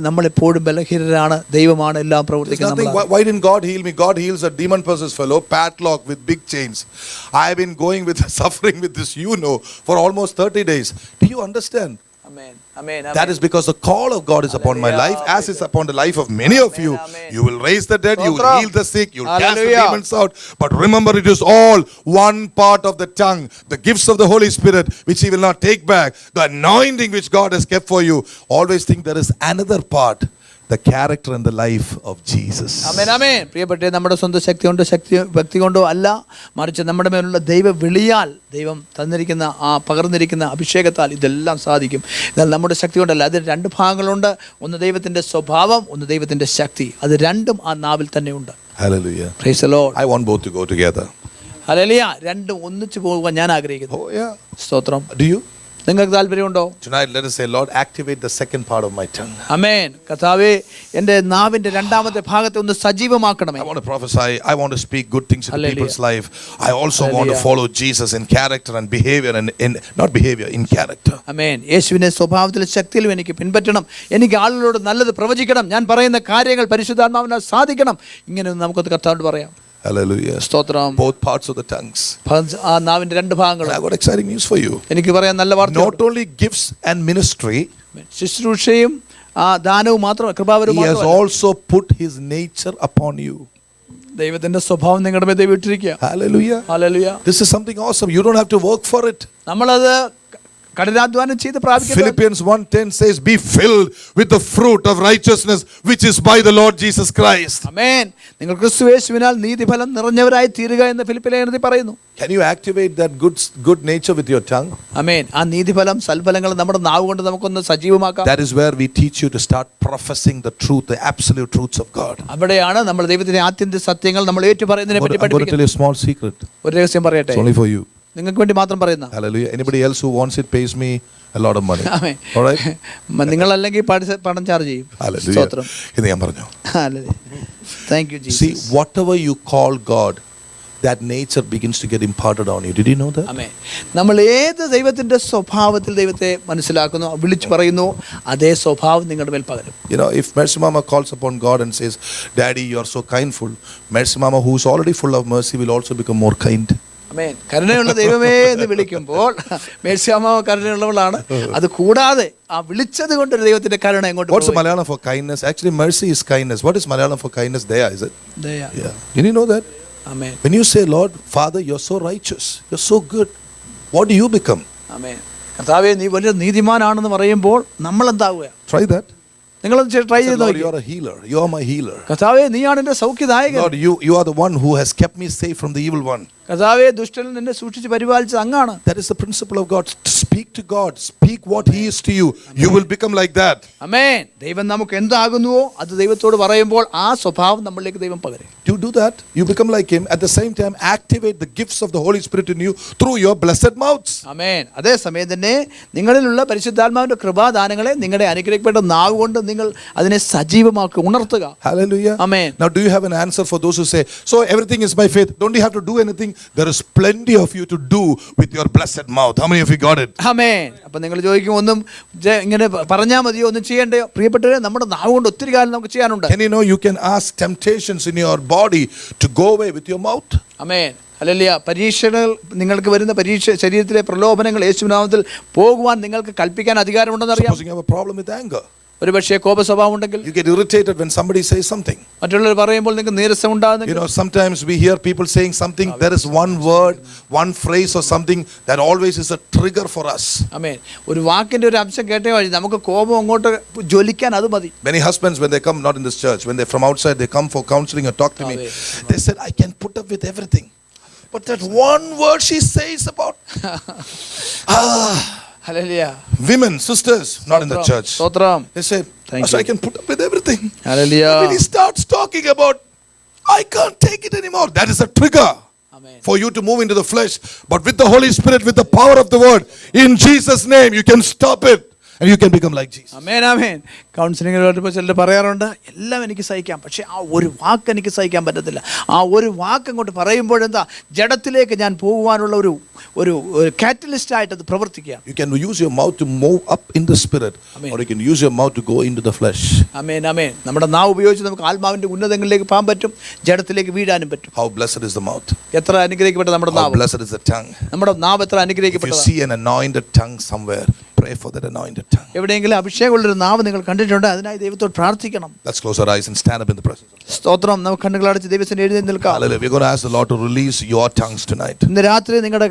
നമ്മളെപ്പോഴും ബലഹീനരാണ്. ദൈവമാണ് എല്ലാം പ്രവർത്തിക്കുന്നത്. Why didn't God heal me? God heals a demon possessed fellow, padlock with big chains. I have been going with suffering with this, for almost 30 days. Do you understand? Amen. Amen. That is because the call of God is upon my life, as is upon the life of many of you. You will raise the dead, you will heal the sick, you will cast the demons out. But remember, it is all one part of the tongue, the gifts of the Holy Spirit, which He will not take back, the anointing which God has kept for you. Always think there is another part, the character and the life of Jesus. Amen. ആമേൻ. പ്രിയപ്പെട്ടവരെ, നമ്മുടെ സ്വന്തം ശക്തി കൊണ്ടോ ഭക്തി കൊണ്ടോ അല്ല, മറിച്ച് നമ്മുടെ മേലുള്ള ദൈവ വിളിയാൽ, ദൈവം തന്നിരിക്കുന്ന ആ പകർന്നിരിക്കുന്ന അഭിഷേകത്താൽ ഇതെല്ലാം സാധിക്കും. എന്നാൽ നമ്മുടെ ശക്തി കൊണ്ടല്ല. അതിന് രണ്ട് ഭാഗങ്ങളുണ്ട്. ഒന്ന് ദൈവത്തിൻ്റെ സ്വഭാവം, ഒന്ന് ദൈവത്തിൻ്റെ ശക്തി. അത് രണ്ടും ആ നാവിൽ തന്നെ ഉണ്ട്. Hallelujah. Praise the Lord. I want both to go together. Hallelujah. രണ്ടും ഒന്നിച്ചു പോകാൻ ഞാൻ ആഗ്രഹിക്കുന്നു. Oh yeah. സ്തോത്രം. Do you? നിങ്ങൾക്ക് താല്പര്യമുണ്ടോ? Tonight let us say, Lord, activate the second part of my tongue. ആമേൻ. കർത്താവേ, എൻ്റെ നാവിൻ്റെ രണ്ടാമത്തെ ഭാഗത്തെ ഒന്ന് സജീവമാക്കണമേ. I want to prophesy. I want to speak good things into people's life. I also want to follow Jesus in character and behavior, and in not behavior, in character. ആമേൻ. യേശുവിനെ സ്വഭാവത്തിലും ശക്തിയിലും എനിക്ക് പിൻപറ്റണം. എനിക്ക് ആളുകളോട് നല്ലത് പ്രവചിക്കണം. ഞാൻ പറയുന്ന കാര്യങ്ങൾ പരിശുദ്ധാത്മാവിനാൽ സാധിക്കണം. ഇങ്ങനെ നമുക്കത് കർത്താവിനോട് പറയാം. Hallelujah. സ്തോത്രം. Both parts of the tongues. ആ നാവിന്റെ രണ്ട് ഭാഗങ്ങൾ. I got exciting news for you. എനിക്ക് പറയാൻ നല്ല വാർത്ത. Not only gifts and ministry, ശുശ്രൂഷയും ദാനവും മാത്രമല്ല, കൃപാവരവും He has മാത്രമല്ല, also put His nature upon you. ദൈവത്തിന്റെ സ്വഭാവം നിങ്ങളുടെ മേൽ ദൈവം ഇട്ടിരിക്കുക. Hallelujah. Hallelujah. This is something awesome. You don't have to work for it. നമ്മളത് കഠിനാധ്വാനം ചെയ്ത് പ്രാപിക്കണം. Philippians 1:10 says, be filled with the fruit of righteousness which is by the Lord Jesus Christ. ആമേൻ. നിങ്ങൾ ക്രിസ്തുയേശുവിനാൽ നീതിഫലം നിറഞ്ഞവരായി തീരുക എന്ന് ഫിലിപ്പിലെ ലേഖനത്തിൽ പറയുന്നു. Can you activate that good nature with your tongue? ആമേൻ. ആ നീതിഫലം സൽഫലങ്ങൾ നമ്മുടെ നാവ് കൊണ്ട് നമുക്കൊന്ന് സജീവമാക്കാം. That is where we teach you to start professing the truth, the absolute truths of God. അവിടെയാണ് നമ്മൾ ദൈവത്തിന്റെ ആത്യന്തിക സത്യങ്ങൾ നമ്മൾ ഏറ്റുപറയുന്നതിനെ പറ്റി I'm going to tell പഠിപ്പിക്കുന്നത്. you a small secret. ഒരു രഹസ്യം പറയട്ടെ. It's only for you. നിങ്ങൾക്ക് വേണ്ടി മാത്രം പറയുന്ന. Hallelujah. Anybody else who wants it pays me a lot of money. Amen. All right? നിങ്ങൾ അല്ലെങ്കിൽ പണം ചാർജ് ചെയ്യും. Hallelujah. സ്തോത്രം. ഇത് ഞാൻ പറഞ്ഞു. Hallelujah. Thank you Jesus. See, whatever you call God, that nature begins to get imparted on you. Did you know that? ആമേൻ. നമ്മൾ ഏത് ദൈവത്തിന്റെ സ്വഭാവത്തിൽ ദൈവത്തെ മനസ്സിലാക്കുന്നു, വിളിച്ചു പറയുന്നു, അതേ സ്വഭാവം നിങ്ങളുടെ മേൽ പകരും. You know, if Mercy Mama calls upon God and says, Daddy, you are so kindful, Mercy Mama, who is already full of mercy, will also become more kind. ആമേൻ. കരുണയുള്ള ദൈവമേ എന്ന് വിളിക്കുമ്പോൾ മേഴ്സിയാമ്മ കരുണയുള്ളവളാണ്. അത് കൂടാതെ ആ വിളിച്ചത് കൊണ്ട് ദൈവത്തിന്റെ കരുണ എങ്ങോട്ട് What's the Malayalam for kindness? Actually, mercy is kindness. What is Malayalam for kindness? Daya, is it? ദയ. Yeah. Did you know that? Amen. When you say, Lord, Father, you're so righteous, you're so good, what do you become? ആമേൻ. കർത്താവേ, നീ വലിയ നീതിമാനാണെന്ന് പറയുമ്പോൾ നമ്മൾ എന്താവുക? Try that. നിങ്ങളത് try ചെയ്ത് Lord, നോക്കി. you are a healer. You are my healer. കർത്താവേ, നീയാണ് എൻ്റെ സൗഖ്യദായകൻ. Lord, you are the one who has kept me safe from the evil one. കർത്താവേ, ദുഷ്ടനിൽ നിന്നെ സൂക്ഷിച്ച് പരിപാലിച്ചത് അങ്ങാണ്. That is the principle of God. Speak to God. Speak what He is to you. You will become like that. ആമേൻ. ദൈവം നമുക്ക് എന്താകുന്നുവോ അത് ദൈവത്തോട് പറയുമ്പോൾ ആ സ്വഭാവം നമ്മളിലേക്ക് ദൈവം പകരും. You do that, you become like Him. At the same time, activate the gifts of the Holy Spirit in you through your blessed mouths. ആമേൻ. അതേസമയം തന്നെ നിങ്ങളിലുള്ള പരിശുദ്ധാത്മാവിന്റെ കൃപാദാനങ്ങളെ നിങ്ങളുടെ അനുഗ്രഹിക്കപ്പെട്ട നാവ് കൊണ്ട് നിങ്ങൾ അതിനെ സജീവമാക്കുക, ഉണർത്തുക. Hallelujah. Amen. Now, do you have an answer for those who say, so everything is by faith? Don't you have to do anything? There is plenty of you to do with your blessed mouth. How many of you got it? ആമേൻ. അപ്പം നിങ്ങൾ ചോദിക്കും, ഒന്നും ഇങ്ങനെ പറഞ്ഞാൽ മതിയോ, ഒന്നും ചെയ്യണ്ടയോ? പ്രിയപ്പെട്ടവരെ, നമ്മുടെ നാവ് കൊണ്ട് ഒത്തിരി കാര്യം നമുക്ക് ചെയ്യാനുണ്ട്. Can you know you can ask temptations in your body to go away with your mouth? Amen. Hallelujah. പരീക്ഷകൾ, നിങ്ങൾക്ക് വരുന്ന ശരീരത്തിലെ പ്രലോഭനങ്ങൾ യേശുവിന്റെ നാമത്തിൽ പോകുവാൻ നിങ്ങൾക്ക് കൽപ്പിക്കാൻ അധികാരമുണ്ടെന്ന് അറിയാം. Supposing you have a problem with anger, ഒരു പക്ഷേ കോപ സ്വഭാവം ഉണ്ടെങ്കിൽ, you get irritated when somebody says something. മറ്റുള്ളവർ പറയുമ്പോൾ നിങ്ങൾക്ക് നീരസം ഉണ്ടാകുന്നെങ്കിൽ, You know, sometimes we hear people saying something, there is one word, one phrase or something that always is a trigger for us. ആമേൻ. ഒരു വാക്കിന്റെ ഒരു അംശം കേട്ടേ മതി, നമുക്ക് കോപം അങ്ങോട്ട് ജ്വലിക്കാൻ അത് മതി. Many husbands, when they come, not in this church, when they're from outside, they come for counseling or talk to me, they said, I can put up with everything, but that one word she says about hallelujah. Women, sisters, not in the church. സ്തോത്രം. They say, Thank Pastor, you. I can put up with everything. Hallelujah. When he starts talking about, I can't take it anymore, that is a trigger amen. for you to move into the flesh. But with the Holy Spirit, with the power of the word, in Jesus' name, you can stop it and you can become like Jesus. Amen amen. Counselling വരുമ്പോൾ ചിലർ പറയാറുണ്ട് എല്ലാം എനിക്ക് സഹിക്കാം, പക്ഷേ ആ ഒരു വാക്ക് എനിക്ക് സഹിക്കാൻ പറ്റത്തില്ല. ആ ഒരു വാക്ക് അങ്ങോട്ട് പറയുമ്പോഴെന്താ ജഡത്തിലേക്ക് ഞാൻ പോകുവാനുള്ള ഒരു ഒരു കാറ്റലിസ്റ്റ് ആയിട്ട് അത് പ്രവർത്തിക്കുക. You can use your mouth to move up in the spirit, Amen. or you can use your mouth to go into the flesh. ആമേൻ ആമേൻ. നമ്മുടെ നാവ് ഉപയോഗിച്ച് നമുക്ക് ആത്മാവിന്റെ ഉന്നതങ്ങളിലേക്ക് പോകാൻ പറ്റും, ജഡത്തിലേക്ക് വീഴാനും പറ്റും. How blessed is the mouth. എത്ര അനുഗ്രഹിക്കപ്പെട്ട നമ്മുടെ How നാവ്. blessed is the tongue. നമ്മുടെ നാവ് എത്ര If you അനുഗ്രഹിക്കപ്പെട്ടതാണ്. see an anointed tongue somewhere, pray for that anointed tongue. എവിടെയെങ്കിലും അഭിഷേകമുള്ളൊരു നാവ് നിങ്ങൾ കണ്ടിട്ടുണ്ട്, അതിനായി ദൈവത്തോട് പ്രാർത്ഥിക്കണം. Let's close our eyes and stand up in the presence of God. സ്തോത്രം. നമുക്ക് കണ്ണുകളടച്ച് ദൈവത്തിന് എഴുന്നേറ്റ് നിൽക്കാം. Hallelujah. We're going to ask the Lord to release your tongues tonight. ഇന്ന് രാത്രി നിങ്ങളുടെ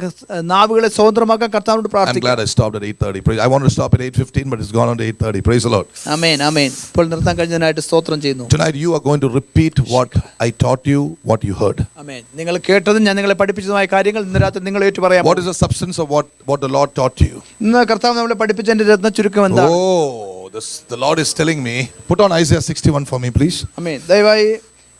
നാവുകളെ സ്വതന്ത്രമാക്കാൻ കർത്താവിനോട് I'm പ്രാർത്ഥിക്കാം. glad I stopped at 8:30. I wanted to stop at 8:15, but it's gone on to 8:30. Praise the Lord. ആമേൻ ആമേൻ. ഇപ്പോൾ നിർത്താൻ കഴിഞ്ഞതിനായിട്ട് സ്തോത്രം ചെയ്യുന്നു. Tonight you are going to repeat what I taught you, what you heard. ആമേൻ. നിങ്ങൾ കേട്ടതും ഞാൻ നിങ്ങളെ പഠിപ്പിച്ചതുമായ കാര്യങ്ങൾ ഇന്ന് രാത്രി നിങ്ങൾ ഏറ്റു പറയാം. What is the substance of what the Lord taught you? ഇന്ന് കർത്താവ് നമ്മളെ പഠിപ്പിച്ചതിന്റെ രത്ന ചുരുക്കം എന്താ? Oh, the Lord is telling me. Put on Isaiah 61 for me, please. ആമേൻ. ദയവായി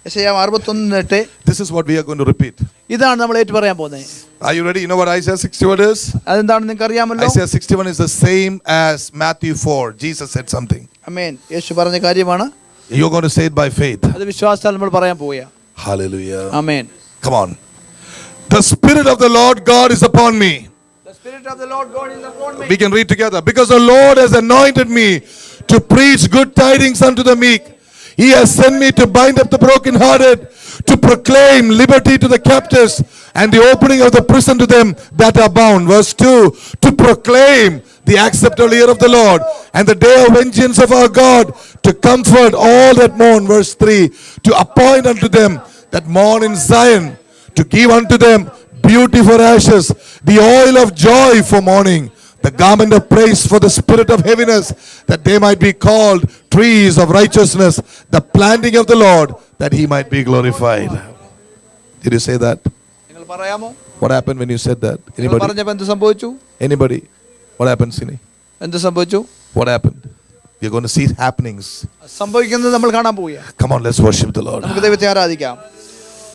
യെശയ്യാ 61 This is what we are going to repeat. ഇതാണ് നമ്മൾ ഏറ്റു പറയാൻ പോകുന്നത്. Are you ready? You know what Isaiah 61 is? അതെന്താണെന്ന് നിങ്ങൾക്ക് അറിയാമല്ലോ. Isaiah 61 is the same as Matthew 4. Jesus said something. ആമേൻ. യേശു പറഞ്ഞ കാര്യമാണ്. You're going to say it by faith. അത് വിശ്വാസത്താൽ നമ്മൾ പറയാൻ പോവുകയാണ്. Hallelujah. Amen. Come on. The Spirit of the Lord God is upon me. The Spirit of the Lord God is upon me. We can read together. Because the Lord has anointed me to preach good tidings unto the meek. He has sent me to bind up the brokenhearted, to proclaim liberty to the captives, and the opening of the prison to them that are bound. Verse 2, to proclaim the acceptable year of the Lord, and the day of vengeance of our God, to comfort all that mourn. Verse 3, to appoint unto them that mourn in Zion, to give unto them beauty for ashes, the oil of joy for mourning, the garment of praise for the spirit of heaviness, that they might be called trees of righteousness, the planting of the Lord, that he might be glorified. Did you say that? നിങ്ങൾ പറയാമോ? What happened when you said that? നിങ്ങൾ Anybody? പറഞ്ഞപ്പോൾ എന്ത് സംഭവിച്ചു? Anybody? What happened, Sini? എന്ത് സംഭവിച്ചു? What happened? You're going to see happenings. സംഭവിക്കുന്നത് നമ്മൾ കാണാൻ പോവുകയാണ്. Come on, let's worship the Lord. നമുക്ക് ദൈവത്തെ ആരാധിക്കാം.